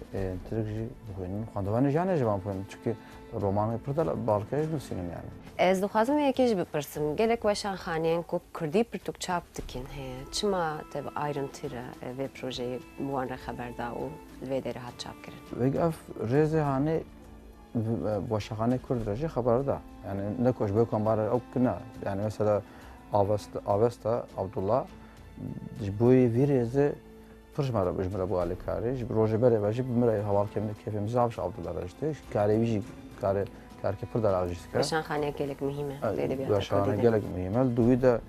tirek jî bixwînin. Xwandevanê janê jî van bixwînin çünkü romanê pir de balkê jî nivîsînin yani. Ez dixwazim yekê jî bipirsim. Gelek weşanxaneyên ku Kurdî pirtûk çap dikin heye. Çima te ayrıntî re vê projeyê bi wan re xeber da û li vê derê hat çapkirin? Vêg ev rêzê hanê weşanxanê Kurd re jî xeber da. Yani ne ku ji bo kombarê ew kine. Yani mesela Avesta Abdullah ji bo vî rêzê pir ji me re bû alîkarî. Ji rojê berê ve jî bi me re hevalkemê kêfê zav ji Abdullah re jî karê wî jî kareke pir delal jî dike. Weşanxaneyek gelek mühim e edebiyata Weşanxane Kurdî de. gelek mühim e. Duwî de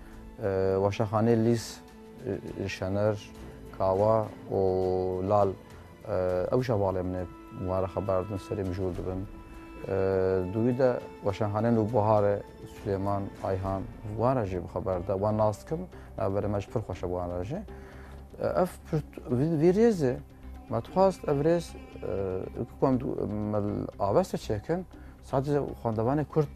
weşanxanê Lîs, Şener, Kawa û Lal ew jî hevalê min ê wan re xeber din serê mijûl dibin. Duwî de weşanxaneyên Nûbiharê, Süleyman, Ayhan wan re jî bi xeber da. Wan nas dikim, navberê me jî pir xweş e wan re jî. Ev vî rêzê me dixwast ev rêz ku Avesta çêkin sadece xwandevanê Kurd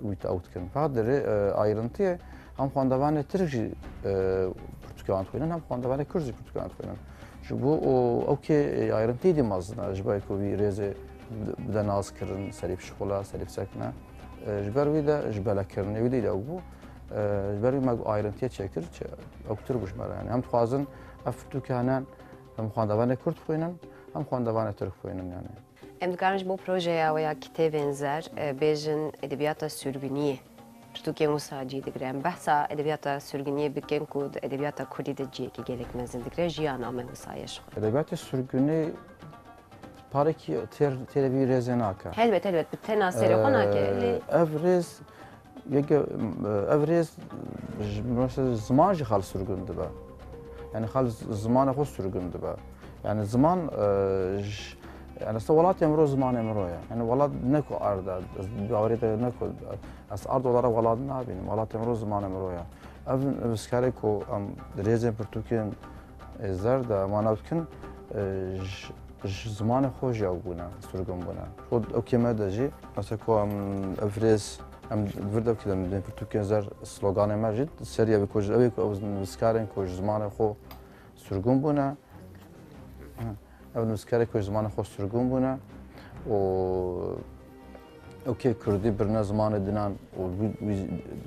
wî te ew dikin. Fakat derê ayrıntıyê hem xwandevanê Tirk jî pirtûkê wan dixwînin hem xwandevanê Kurd jî pirtûkê wan dixwînin. Ji bo ew kê ayrıntıyê dîmezin ji ber ku vî rêzê bi de nas kirin serî pişxula, serî sekine. Ji ber wî de ji belekirinê wî de ew bû. Ji ber wî me ayrıntıyê çêkir ew tir bû ji me re yani. Hem dixwazin ev pirtûkê henin hem xwandevanê Kurd dixwînin hem xwandevanê Tirk dixwînin yani. Em dikarin ji bo projeya ya kitêbên zer bêjin edebiyata sürgüniyê. Pirtûkên wisa cî digire. Em behsa edebiyata sürgüniyê bikin ku di edebiyata Kurdî de ciyekî gelek mezin digire jiyana me wisayê ji xwe. Edebiyatê sürgünê parekî têre vî rêzê nake. Helbet bi tena serê xwe nake. Ev rêz ev rêz ziman jî xal sürgün dibe. Yani xal zimanê xwe sürgün dibe. Yani ziman yani welatê mirov zimanê mirov ye. Yani welat ne ku arda bawerê te ne ku ez ard olarak welat nabînim. Welatê mirov zimanê mirov ye. Ev nivîskarê ku em di rêzên pirtûkên zer de manav dikin ji zimanê xwe jî ew bûne, sürgün bûne. Ew kême de jî mesela ku em ev rêz em vir de ew kêdin pirtûkên zer sloganê me jî seriya ew ku ew nivîskarên ku ji zimanê xwe sürgün bûne. Ev nivîskarê ku ji zimanê xwe sürgün bûne û ew kê Kurdî birine zimanê dinan û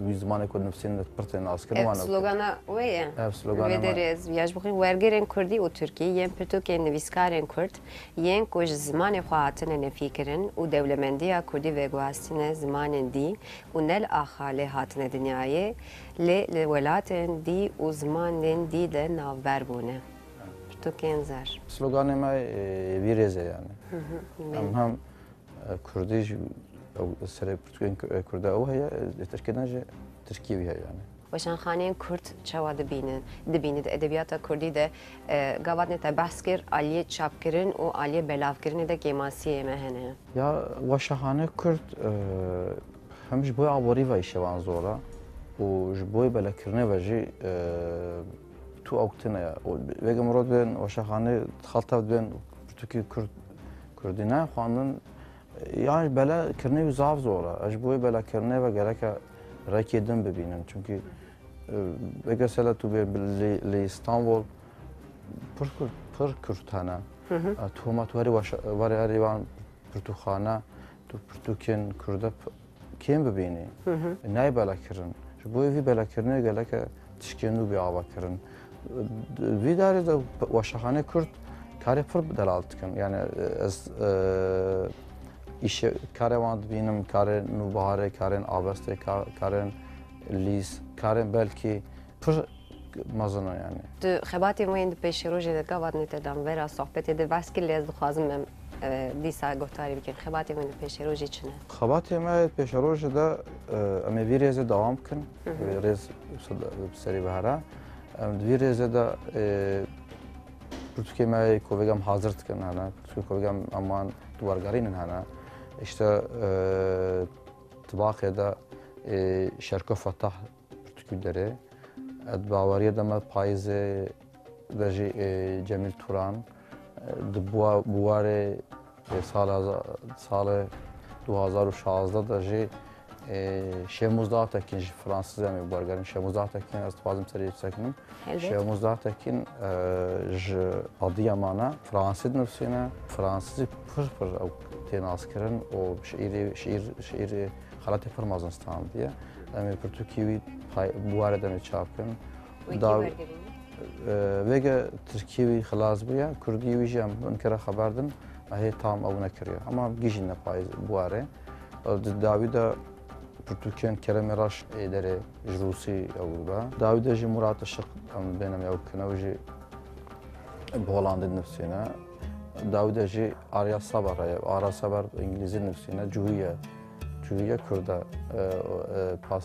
wî zimanê ku nivîsînin pir tê naskirin Ev slogana wê ye. Ev slogana Wê derê ez ya ji bo wergerên Kurdî û Tirkî yên pirtûkên nivîskarên Kurd yên ku ji zimanê xwe hatine nefîkirin û dewlemendiya Kurdî veguhastîne zimanên dî û nel axa lê hatine dinyayê lê li welatên dî û zimanên dî de navber bûne. Pirtûkên zer. Sloganê me vî rêzê yani. Em hem Kurdî jî serê pirtûkên Kurda ew heye Tirkiyê jî Tirkiyê wî heye yani. Weşanxaneyên Kurd çawa dibînin di edebiyata Kurdî de gavatnê te behs kir aliyê çapkirin û aliyê belavkirinê de kêmasiyê me hene. Ya weşanxane Kurd hem ji bo aborî ve îşevan zor e û ji bo belekirinê ve jî tu ew tune ye. Vêga mirov bên weşanxanê xalta bên pirtûkê Kurdî ne xwandin yani belekirinê wî zav zor e. Ji bo belekirinê ve gereke rekê din bibînin. Çünkü vêga sela tu bê li İstanbul pir Kurd hene. Tu hema tu herî wan pirtûkxane tu pirtûkên Kurda kêm bibînî. Nayê belekirin. Ji bo vî belekirinê geleke tişkên nû bê ava kirin. Vî darê de weşanxanê Kurd karê pir delal dikin. Yani ez karê wan dibînim, karên Nûbiharê, karên Avestê, karên Lîs, karên belkî pir mezin e yani. Di xebatên wê di pêşerojê de gavatnê te danvera sohbetê de behs kir lê ez dixwazim em dîsa guhdarî bikin. Xebatên wê di pêşerojê çi ne? Xebatê me pêşerojê de em ê vî rêzê dewam bikin. Rêz serî bihare. دوی رێزە دا پرتوکێمای کۆڤێگەم حاضرتکەن هەنا کۆڤێگەم ئەمان دووارگەڕینن هەنا ئیشتە تباقێدا شەرکە فەتاح پرتوکی دەرێ باوەریە دەمە پایزێ دەژی جەمیل توران بوارێ ساڵێ 2016 دەژێ شێموزداتەکین فرانسیزەمی بوارگەرم شێموزداتەکین ئەس دەخوازم سەری بسەکنم شێموزداتەکین ئەدیەمانە فرانسی نووسینە فرانسیزی پڕ ئەو تێناسکردن و شعیری خەڵاتی پڕ مەزنستان دیە ئەمێ پرتوکیوی بوارە دەمێ چاپکن وێگە ترکیوی خلاص بووە کوردیویژی ئەم بنکەرە خەباردن هەیە تام ئەو نەکردە ئەمە گیژی نەپای بوارێ داویدە پرتوکیان کەرەمێڕاش دەرێ ژروسی ئەو بە داویدەژی مراتە شق ئەم بێنەم ئەو کنەوژی بۆڵاندی نووسینە داویدەژی ئاریا سەبەڕەیە ئارا سەبەر ئینگلیزی نووسینە جوویە کوردە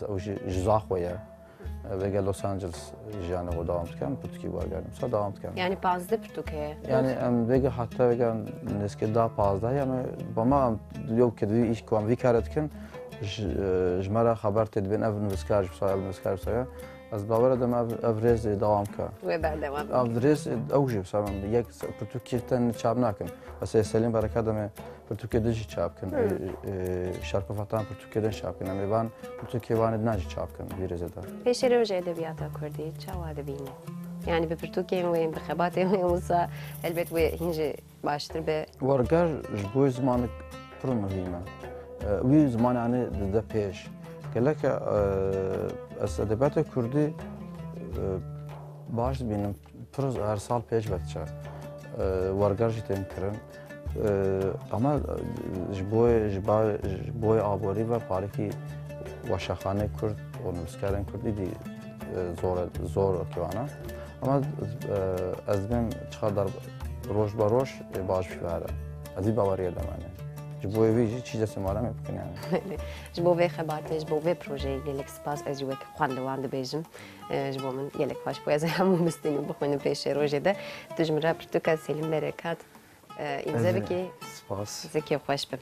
ئەوژی ژزاخۆیە وێگە لۆس ئانجلس ژیانە بۆ داوام بکەم پرتوکی وەرگەرم سا داوام بکەم یعنی 15 پرتوک هەیە یعنی ئەم وێگە حتا وێگە نسکێدا 15 یانە بەما لێو کردوی ئیش کۆمڤی کارەتکن ژمارە خەبەر تێ دبێن ئەڤ نووسکار نووسکار سایە ئەس باوەرە دەم ئەڤرێز داوام کە ئەڤرێز ئەوژی بسامم یەک پرتوکیتەن چاپ ناکەن بەس سەلیم بەرەکە دەمێ پرتوکێ دژی چاپکەن شارکۆفەتان پرتوکێدن چاپکەن ئەمێوان پرتوکێوانت ناژی چاپکەن بیرێزەدا پێشێ ڕێژە ئەدەبیاتە کوردی چاوا دەبینێ یعنی بە پرتوکێن وێن بەخەباتێ وسا هەلبێت وێ هینجێ باشتر بێ وەرگەر ji بۆی زمانێک پڕ مهمە وی زمانانێ دەدە پێش geleke ez edebiyata Kurdî baş dibînim pir her sal pêş veçe werger jî tên kirin ama ji boyê aborî ve parêkî weşexanê Kurd û nivîskarên Kurdî dî zor kêvane ama ez dibêm çixadar roj be roj baş bîvare ez î baweriye demane ji bo wî jî çî destê mala me bikin yani ji bo vê xebatê ji bo vê projeyê gelek spas ez jî wek xwendewan dibêjim ji bo min gelek xweş bûye ez hemû bistînim bixwînim pêşê rojê de tu ji min re pirtûka Selîm Berekat îmze bikî spas zikê xweş be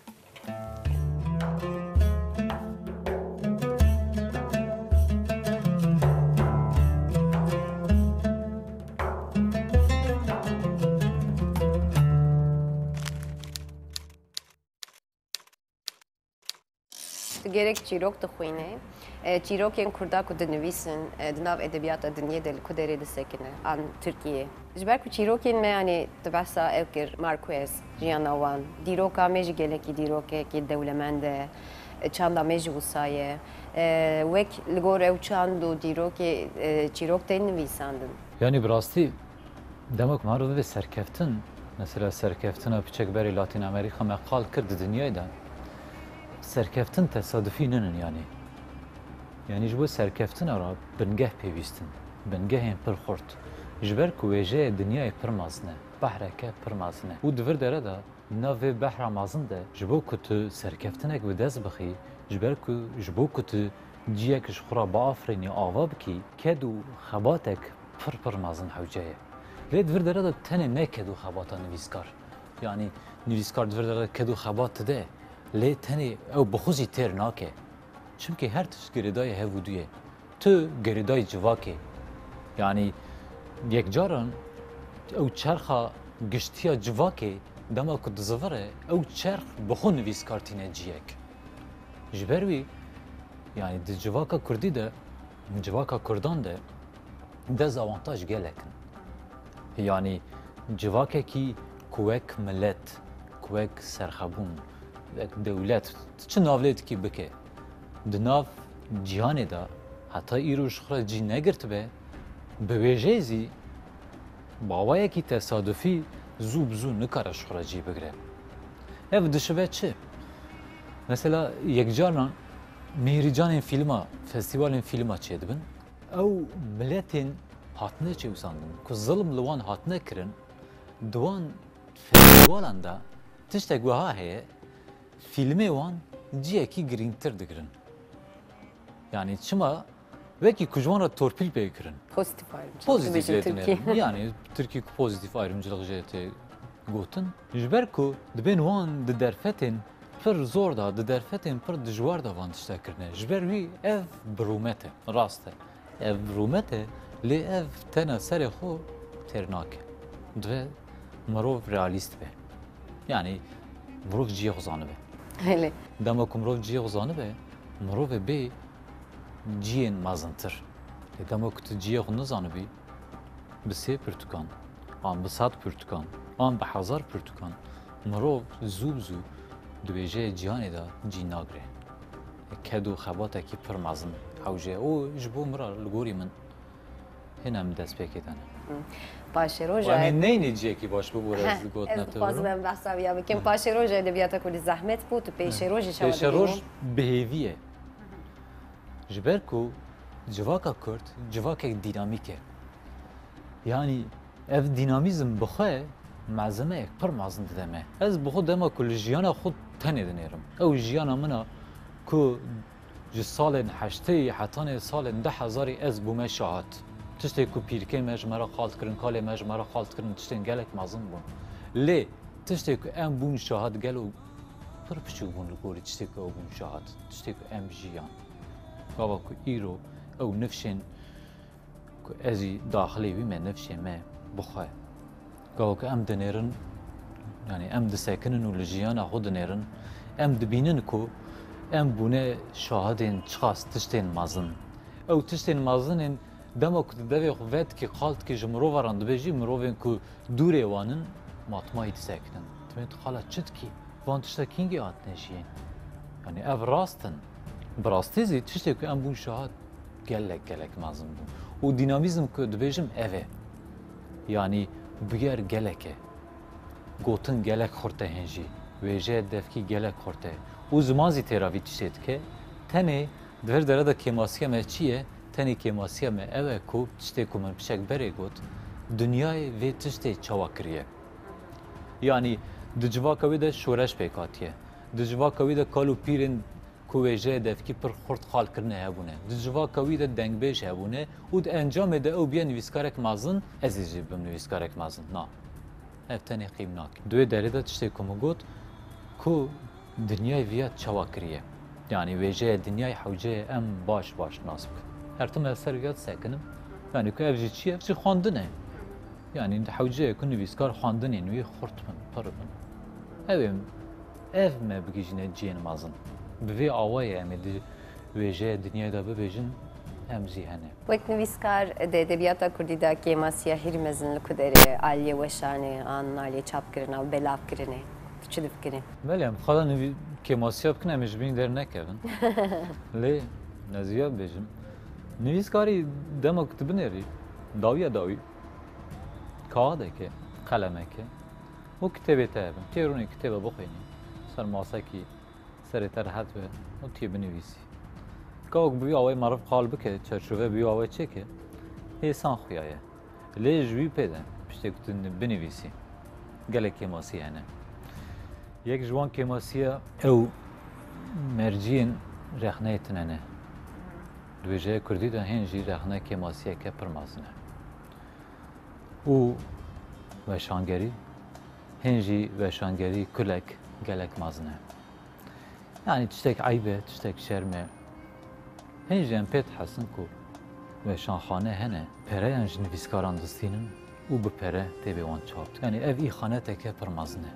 gerek çîrok dixwîne çîrokên Kurda ku dinivîsin di nav edebiyata dinyê de li ku derê disekine an Tirkiyê ji ber ku çîrokên me yanî di behsa ew kir Marquez jiyana wan dîroka me jî gelekî dîrokekî dewlemend e çanda me jî wisa ye wek li gor ew çand û dîrokê çîrok tên nivîsandin Yani bi rastî demek marû ve serkeftin mesela serkeftina piçekberî Latin Amerika me qal kir di dinyayê de serkeftin tesadüfî ninin yani. Yani ji bo serkeftina ra bingeh pêwîstin, bingehên pir xurt. Ji ber ku wêjeyê dinyayê pir mezin e, behreke pir mezin e. û di vir dere de nav vê behra mezin de ji bo ku tu serkeftinek bi dest bixî, ji ber ku ji bo ku tu ciyek ji xwe ra biafirînî ava bikî, ked û xebatek pir mezin hewceye. Lê di vir dere de tenê ne ked û xebata nivîskar. Yani nivîskar di vir dere de ked û xebat dide. Lê tenê ew bixuzî têr nake. Çünkü her tişt gerîdayê hevûdû ye. Tu gerîdayê civakê. Yani yekcaran ew çerxa giştiya civakê dema ku dizivire ew çerx bi xwe nivîskar tîne ciyek. Ji ber wî yani di civaka Kurdî de civaka Kurdan de dezavantaj gelekin. Yani civakekî ku wek millet, ku wek serxebûn devlet çi navlêdikî bike di nav cihanê de heta îro ji xwe re cî negirtibe bi wêjeyê zî bawayekî tesadüfî zû bi zû nikare ji xwe re cî bigire. Ev dişibe çi? Mesela yekcaran mêrîcanên fîlma, festîvalên fîlma çêdibin ew milletên hatine çêwsandin ku zilm li wan hatine kirin di wan festîvalan de tiştek wiha heye filmê wan ciyekî girîngtir digirin. Yani çima Veki kujwana torpil peykirin. Pozitif ayrımcılık. Pozitif Bizim Türkiye. letine. Yani Türkiye pozitif ayrımcılık jete gotin. Jber ku dibin wan de derfetin pir zor da de derfetin pir dijwar da van tiştekirne. Jber wî ev birûmete rast e. Ev birûmete lê ev tena serê xwe têr nake. Divê mirov realîst be. Yani mirov ciyê xwe zanibe. Öyle. Dema ku mirov ciyê xwe zanibe, mirovê bê ciyên mezintir. Lê dema ku tu ciyê xwe nizanibî, bi sê pirtûkan, an bi sed pirtûkan, an bi hezar pirtûkan, mirov zû bi zû dibêje ciyanê de cî nagire. Ked û xebatekî pir mezin hewce. û ji bo mira li gorî min hêne min destpêkê tane. Paşê roja. Em neynê ciyekî baş bibû ez gotina Ez te dixwazim em behsa wî bikim. Paşê roja edebiyata Kurdî zehmet bû, tu pêşê rojê şewa Pêşeroj bihêvî ye. Ji ber ku civaka Kurd civakek dînamîk e. Yani ev dînamîzm bi xwe mezimeyek pir mezin dide me. Ez bi xwe dema ku li jiyana xwe tenê dinêrim. Ew jiyana min a ku ji salên heştê hetanê salên 10,000 ez bûme şahat. Tiştê ku pîrkên me ji me re xalt kirin, kalê me ji me re xalt kirin, tiştên gelek mezin bûn. Lê tiştê ku em bûn şahat gelo pir piçûk bûn li gorî tiştê ku ew bûn şahat. Tiştê ku em jiyan. Gava ku îro ew nifşên ku ez î daxilê wî me nifşê me bixwe. Gava ku em dinêrin, yani em disekinin û li jiyana xwe dinêrin, em dibînin ku em bûne şahidên çiqas tiştên mezin. Ew tiştên mezinên dema ku tu devê xwe vedikî qaltikî ji mirovaran dibêjî mirovên ku dûrê wan in matmayî disekinin. Divê tu xala çi dikî? Van tişta kîngê hatine jiyên. Yani ev rast in. Bi rastî zî tiştê ku em bûn şahid gelek mezin bûn. û dînamîzm ku dibêjim ev e. Yani biger gelek e. Gotin gelek xurt e hên jî. Wêje devkî gelek xurt e. û ziman zî têra vî tiştê dike. Tenê di vir dere de kêmasiya me çi ye? Tenê kêmasiya me ew e ku tiştê ku min pişek berê got, dunyayê vê tiştê çawa kiriye. Yani di civaka wê de şoreş pêk hatiye. Di civaka wê de kal û pîrên ku wêje devkî pir xurt xal kirine hebûne. Di civaka wê de dengbêj hebûne û di encamê de ew biye nivîskarek mezin, ez ê jî bim nivîskarek mezin. Na. Ev tenê qîm nake. Divê derê de tiştê ku min got ku dunyayê viya çawa kiriye. Yani wêjeyê dunyayê hewceyê em baş nas bikin. Her tim ez ser viya disekinim. Yani ku ev jî çi ye? Ev jî xwandin e. Yani hewceyê ku nivîskar xwandinên wî xurt bin, pir bin. Ev me bigîjîne ciyên mezin. Bi vê awayê em ê di wêjeyê dunyayê de bibêjin em jî hene. Wek nivîskar de edebiyata Kurdî de kêmasiya herî mezin li ku derê aliyê weşanê an aliyê çapkirina belav kirinê. Tu çi difikirî? Belê em xala kêmasiya bikin em ê ji bîn dernekevin. Lê neziya bêjim. Nivîskarî dema ku tu binêrî, dawî kağadeke, qalemeke û kitêbê te hebin. Têrûnê kitêbe bixwînî. Ser masekî serê te rehet be û tê binivîsî. Gavek bi vî awayê meriv qal bike, çerçove bi vî awayê çêke, hêsan xuya ye. Lê ji wî pê de piştê ku tu binivîsî. Gelek kêmasî hene. Yek ji wan kêmasiya ew merciyên rexneyê tune ne. Di wêjeyê Kurdî de hên jî rexne kêmasiyeke pir mezin e. û weşangerî, hên jî weşangerî kulek gelek mezin e. Yani tiştek eyb e, tiştek şerm e. Hên jî em pê dihezin ku weşanxane hene, pereyan ji nivîskaran distînin û bi pere têbê wan çapt. Yani ev îxaneteke pir mezin e.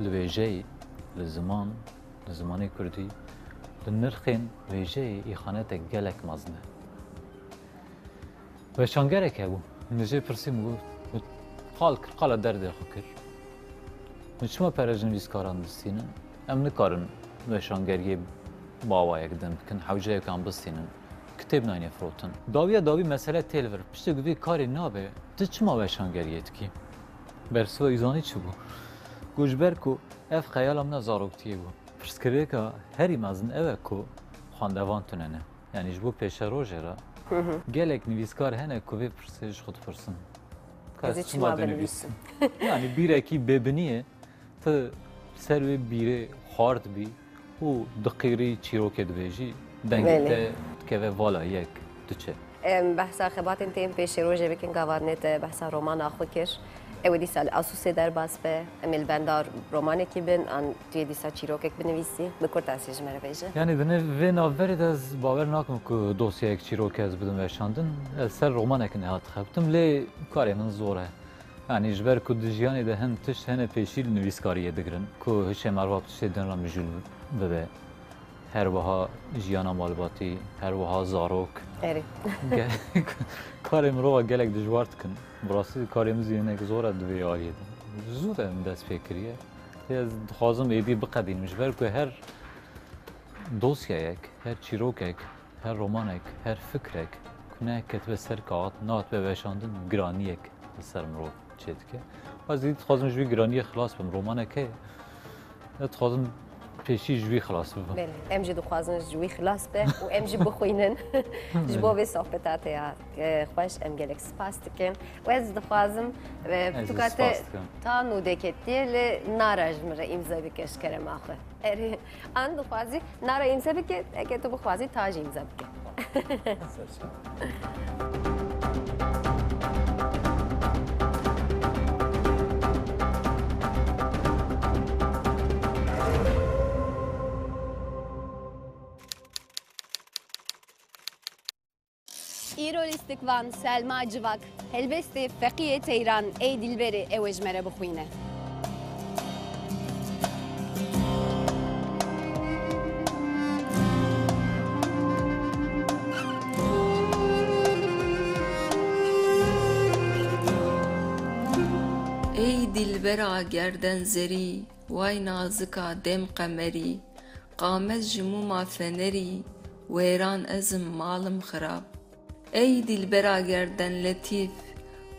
Li wêjeyê, li zimanê Kurdî, li nirxên wêjeyê îxanetek gelek mezin e. Weşangerek hebû. Min jê pirsî min got, qala derdê xwe kir. Min çima pere ji nivîskaran distînin? Em nikarin weşangeriyê bawayek din bikin, hewceyekan bistînin. Kitêb nayîne firotin. Dawî mesele têl vir. Piştî ku vê karê nabe, tu çima weşangeriyê dikî? Bersiva îzanî çi bû? Ji ber ku ev xeyala min a zaroktiyê bû. Pirsgirêka herî mezin ew e ku xwendevan tune ne. Yani ji bo pêşerojê re gelek nivîskar hene ku vê pirsê ji xwe dipirsin. Ez ê çima binivîsim. Yani bîrekî bêbiniyê tu ser wê bîrê xwar dibî û diqîrî çîrokê dibêjî dengê te dikeve vala yek diçe. بحثا خباتن تیم پیش روزه بکن گوارنت بحثا رمان آخو کش اودی سال اسوسه در باس به امل بندار رمانی کی بن آن توی دیسا چیروکک بنویسی بکرد اسیج مره بیشه. Yani ve navberi de az baver nakim ku dosya ek çirok ez bidim yaşandın. Ez ser roman ek nehat xaptım le karımın zor he. Yani jber ku dijyanê de hem tiş hene peşîl nivîskariye digirin ku hişê merva tiştê din ra mijûl bibe. Her wiha jiyana malbatî, her wiha zarok. اری Karê mirova gelek dijwar dikin. Bi rastî karê min zînek zor e divê aliyê de. Zû de min dest pê kiriye. Ez dixwazim êdî biqedînim jber ku her dosyayek, her çîrokek, her romanek, her fikrek ku ne ketbe ser kağıt, nat ve veşandin giraniyek ser mirov çêdike. Ez dî dixwazim ji vî giraniyê xilas bim romanek heye. Ez dixwazim peşî ji wî xilas bibim. بله ام جی دخوازن جوی خلاص به و ام جی بخوینن جبو به صحبتات یا خوش ام گلک سپاس دکن و از دخوازم پرتوکات تا نو دکتی ل ناراج مره امضا بکش کرم آخه اری آن دخوازی نارا امضا بکه اگه تو بخوازی تاج امضا بکه ایرو لیستکوان سلما جواک هلبست فقیه تیران ای دلبری اوج مره بخوینه. ای دلبرا گردن زری وای نازکا دم قمری قامت جموما فنری ویران ازم مالم خراب ای دلبرا گردن لطیف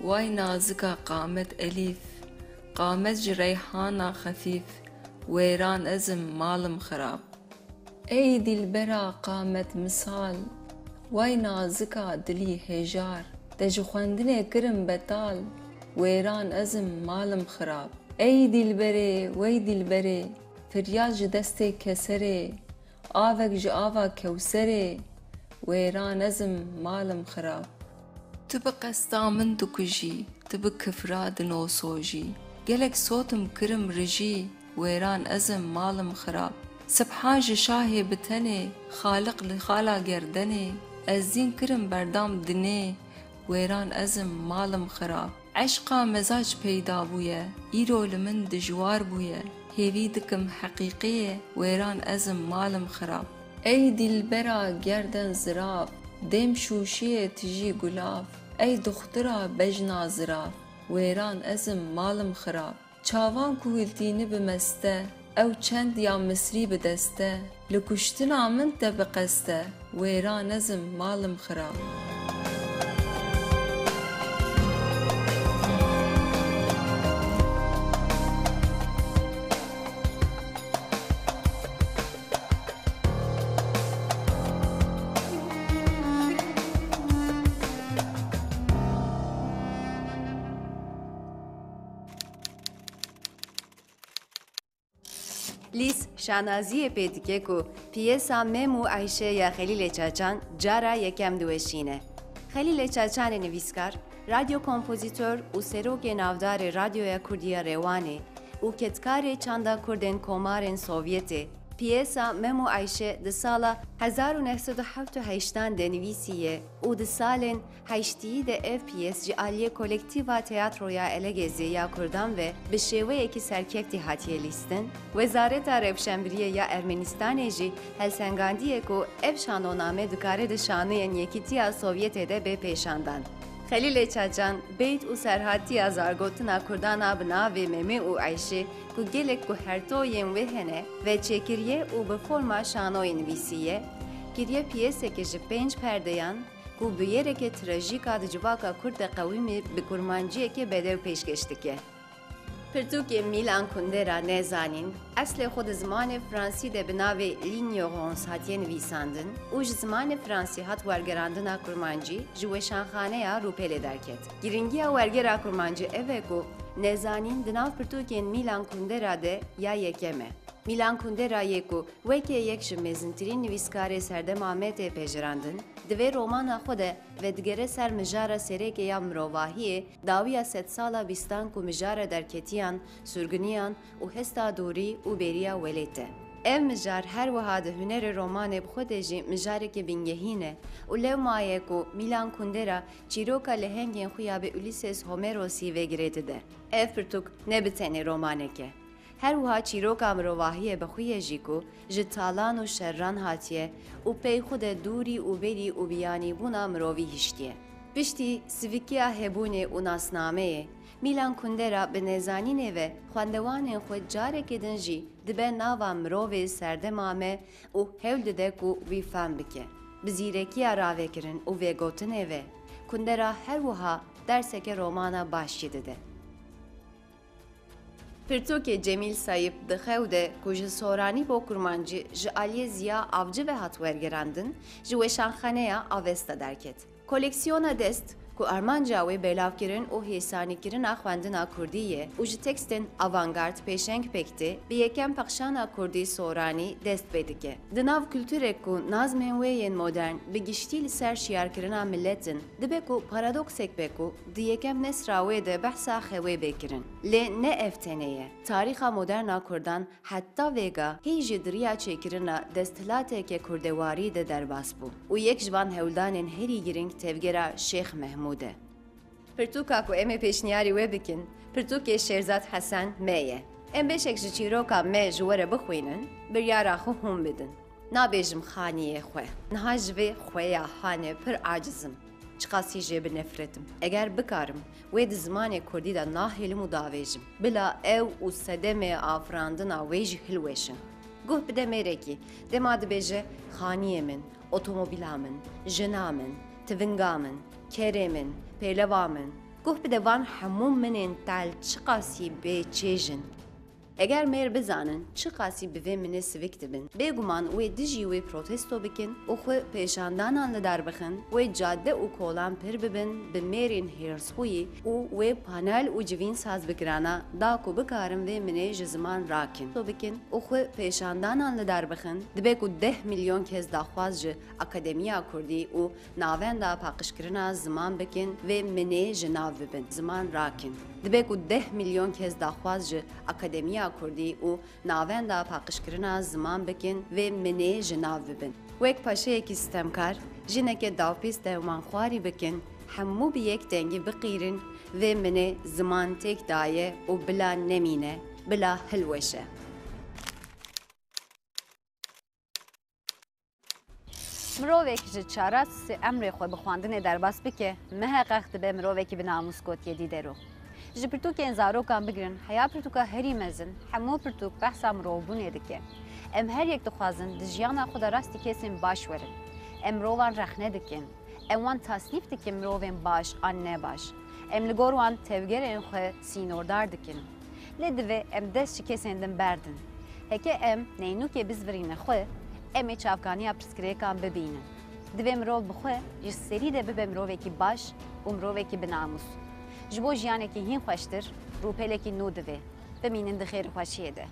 وای نازکا قامت الیف قامت ریحانا خفیف ویران ازم مالم خراب ای دلبرا قامت مثال وای نازکا دلی هجار دج خوندنه کرم بتال ویران ازم مالم خراب ای دلبره وی دلبره فریاد دست کسره آوک جاوا کوسره ویران ازم مالم خراب تبا قستا من دکجی تبا کفراد نوسوجی گلک صوتم کرم رجی ویران ازم مالم خراب سبحان شاهی بتنه خالق لخالا گردنه ازین کرم بردام دنه ویران ازم مالم خراب عشقا مزاج پیدا بویه ایرو لمن دجوار بویه هیوی دکم حقیقیه ویران ازم مالم خراب ای دلبرا گردن زراف دم شوشیه تجی گلاف ای دخترا بجنا زراف ویران ازم مالم خراب چاوان کویلتینی بمسته او چند یا مصری بدسته لکشتنا من تبقسته ویران ازم مالم خراب لیس شانازی پیدکه کو پیسا ممو عایشه یا خلیل چاچان جارا یکم دوشینه. خلیل چاچان نویسکار، رادیو کمپوزیتور و سروک نافدار رادیویا کردیا روانه و کتکار چاندا کردن کمارن سوویتی. پیسا ممو عایشه د سالا 1978 دنویسیه و د سالن 8 د اف پی اس جالیه کلکتیوا تئاترویا الگزی یا کردان و به شیوه کی سرکفتی هاتیه لیستن وزارت روشنبریه یا ارمنستان جی هلسنگاندیه کو اف شانونامه دکاره د شانه یکیتیا سوویت ده به پیشاندن خلیل چاچان بیت و سرحاتی از ارگوتنا کردانا بنا و ممی و عیشه که گلک که هر دویم وهنه و چکریه و به فرما شانوی نویسیه گریه پیسه که جه 5 پردهان که بیره که تراژیکا دجواکا کرد قویمی به کرمانجیه که بدو پیشکشتی که پرتوک میلان کندرا نزانین اصل خود زمان فرانسی ده بناوی لینیورانس هاتیه نویساندن و زمان فرانسی هات ورگراندنا کرمانجی جوشانخانه یا روپله درکت گرینگی ورگرا کرمانجی اوه کو نزانین دناو پرتوکین میلان کندرا ده یا یکمه میلان کوندرایە و وەکێ یەک ji mezîntirîn nivîskarê serdem Amedê pejirandin, divê romana xwe de vedigere ser mijara serêkê ya mirovahiyê, dawiya sedsala bîstan ku mijara derketiyan, sürguniyan û hesta dorî û bêriya welêt e. Ev mijar her wiha di hunerê romanê bi xwe de jî mijarekî bingehîn e û lew maye ku Milan Kundera çîroka lehengên xwe ya bi Ulysses Homerosî vêgirêti de. Ev pirtûk ne bi tenê romanek e. Her wiha çîroka mirovahiyê bi xwe ye jî ku ji talan û şerran hatiye û pey xwe de dûrî û berî û biyanîbûna mirovî hiştiye. Piştî sivîkiya hebûnê û nasnameyê, Milan Kundera bi nezanînê ve xwendewanên xwe carekê din jî dibe nava mirovê serdema me û hewl dide ku wî fehm bike. Bi zîrekiya ravekirin û vêgotinê ve, Kundera her wiha derseke romana baş jî dide. Pirtûkê Cemîl Sayîp dixew de ku ji soranî bo kurmancî ji aliyê Ziya Avcı ve hat wergerandin, ji weşanxaneya Avesta derket. Koleksiyona dest ku armanca wê bêlavkirin û hêsanîkirina xwendina Kurdî ye û ji tekstên avantgard pêşeng pêktî bi yekem pexşana Kurdî soranî dest pê dike. Di nav kültûrek ku nazmên wê yên modern bi giştî li ser şiyarkirina milletin, dibe ku paradoksek be ku di yekem nesra wê de behsa xewê bêkirin. Lê ne ev tenê ye. Tarîxa moderna Kurdan heta vêga hî ji diriya çêkirina desthilateke kurdewarî de derbas bû û yek ji van hewldanên herî giring tevgera Şêx Mehmûd. Pirtûka ku em ê pêşniyarî wê bikin, pirtûkê Şêrzad Hesen me ye. Em beşek ji çîroka me ji were bixwînin, biryara xwe hûn bidin. Nabêjim xaniyê xwe, niha ji vê xweya hanê pir acizim. Çiqasî jê bi nefretim. Eger bikarim, wê di zimanê Kurdî de nahêlim û davêjim. Bila ew û sedemê afirandina wê jî hilweşin. Guh bide mêrekî, dema dibêje xaniyê min, otomobîla min, jina min, tivinga min, kerê min, pêleva min, guh bide van hemû minên tel çiqasî bêçêjin. Eger mêr bizanin çiqasî bi vê minê sivik dibin, bêguman wê dijî wê protesto bikin û xwe pêşandanan li darbixin, wê cadde û kolan pir bibin bi mêrên hêrsxwî û wê panel û civîn sazbikirana da ku bikarin vê minê ji ziman rakin. Bikin û xwe pêşandanan li darbixin, dibe ku 10 milyon kez daxwaz ji Akademiya Kurdî û navenda paqişkirina ziman bikin vê minê ji nav bibin, ziman rakin. Dibe ku 10 milyon kez daxwaz ji Akademiya Kurdî û navenda paqişkirina ziman bikin vê minê ji nav bibin. Wek paşeyekî stemkar, jineke dawpîst dewmanxwarî bikin, hemû bi yek dengî biqîrin vê minê ziman têk daye û bila nemîne, bila hilweşe. Mirovek ji çarasî emrê xwe bi xwandinê derbas bike, miheqex dibe mirovekî bi namus gotiye dîdero. Ji pirtûkên zarokan bigirin, heya pirtûka herî mezin, hemû pirtûk behsa mirovbûnê dike. Em her yek dixwazin di jiyana xwe de rastî kesên baş werin. Em mirovan rexne dikin. Em wan tasnîf dikin mirovên baş an nebaş. Em li gor wan tevgerên xwe sînordar dikin. Lê divê em dest ji kesên din berdin. Heke em neynûkê bizvirîne xwe, em ê çavkaniya pirsgirêkan bibînin. Divê mirov bi xwe ji serî de bibe mirovekî baş û mirovekî bi namus. Ji bo jiyanekî hîn xweştir, rûpelekî nû divê. Bimînin di xêrxweşiyê de.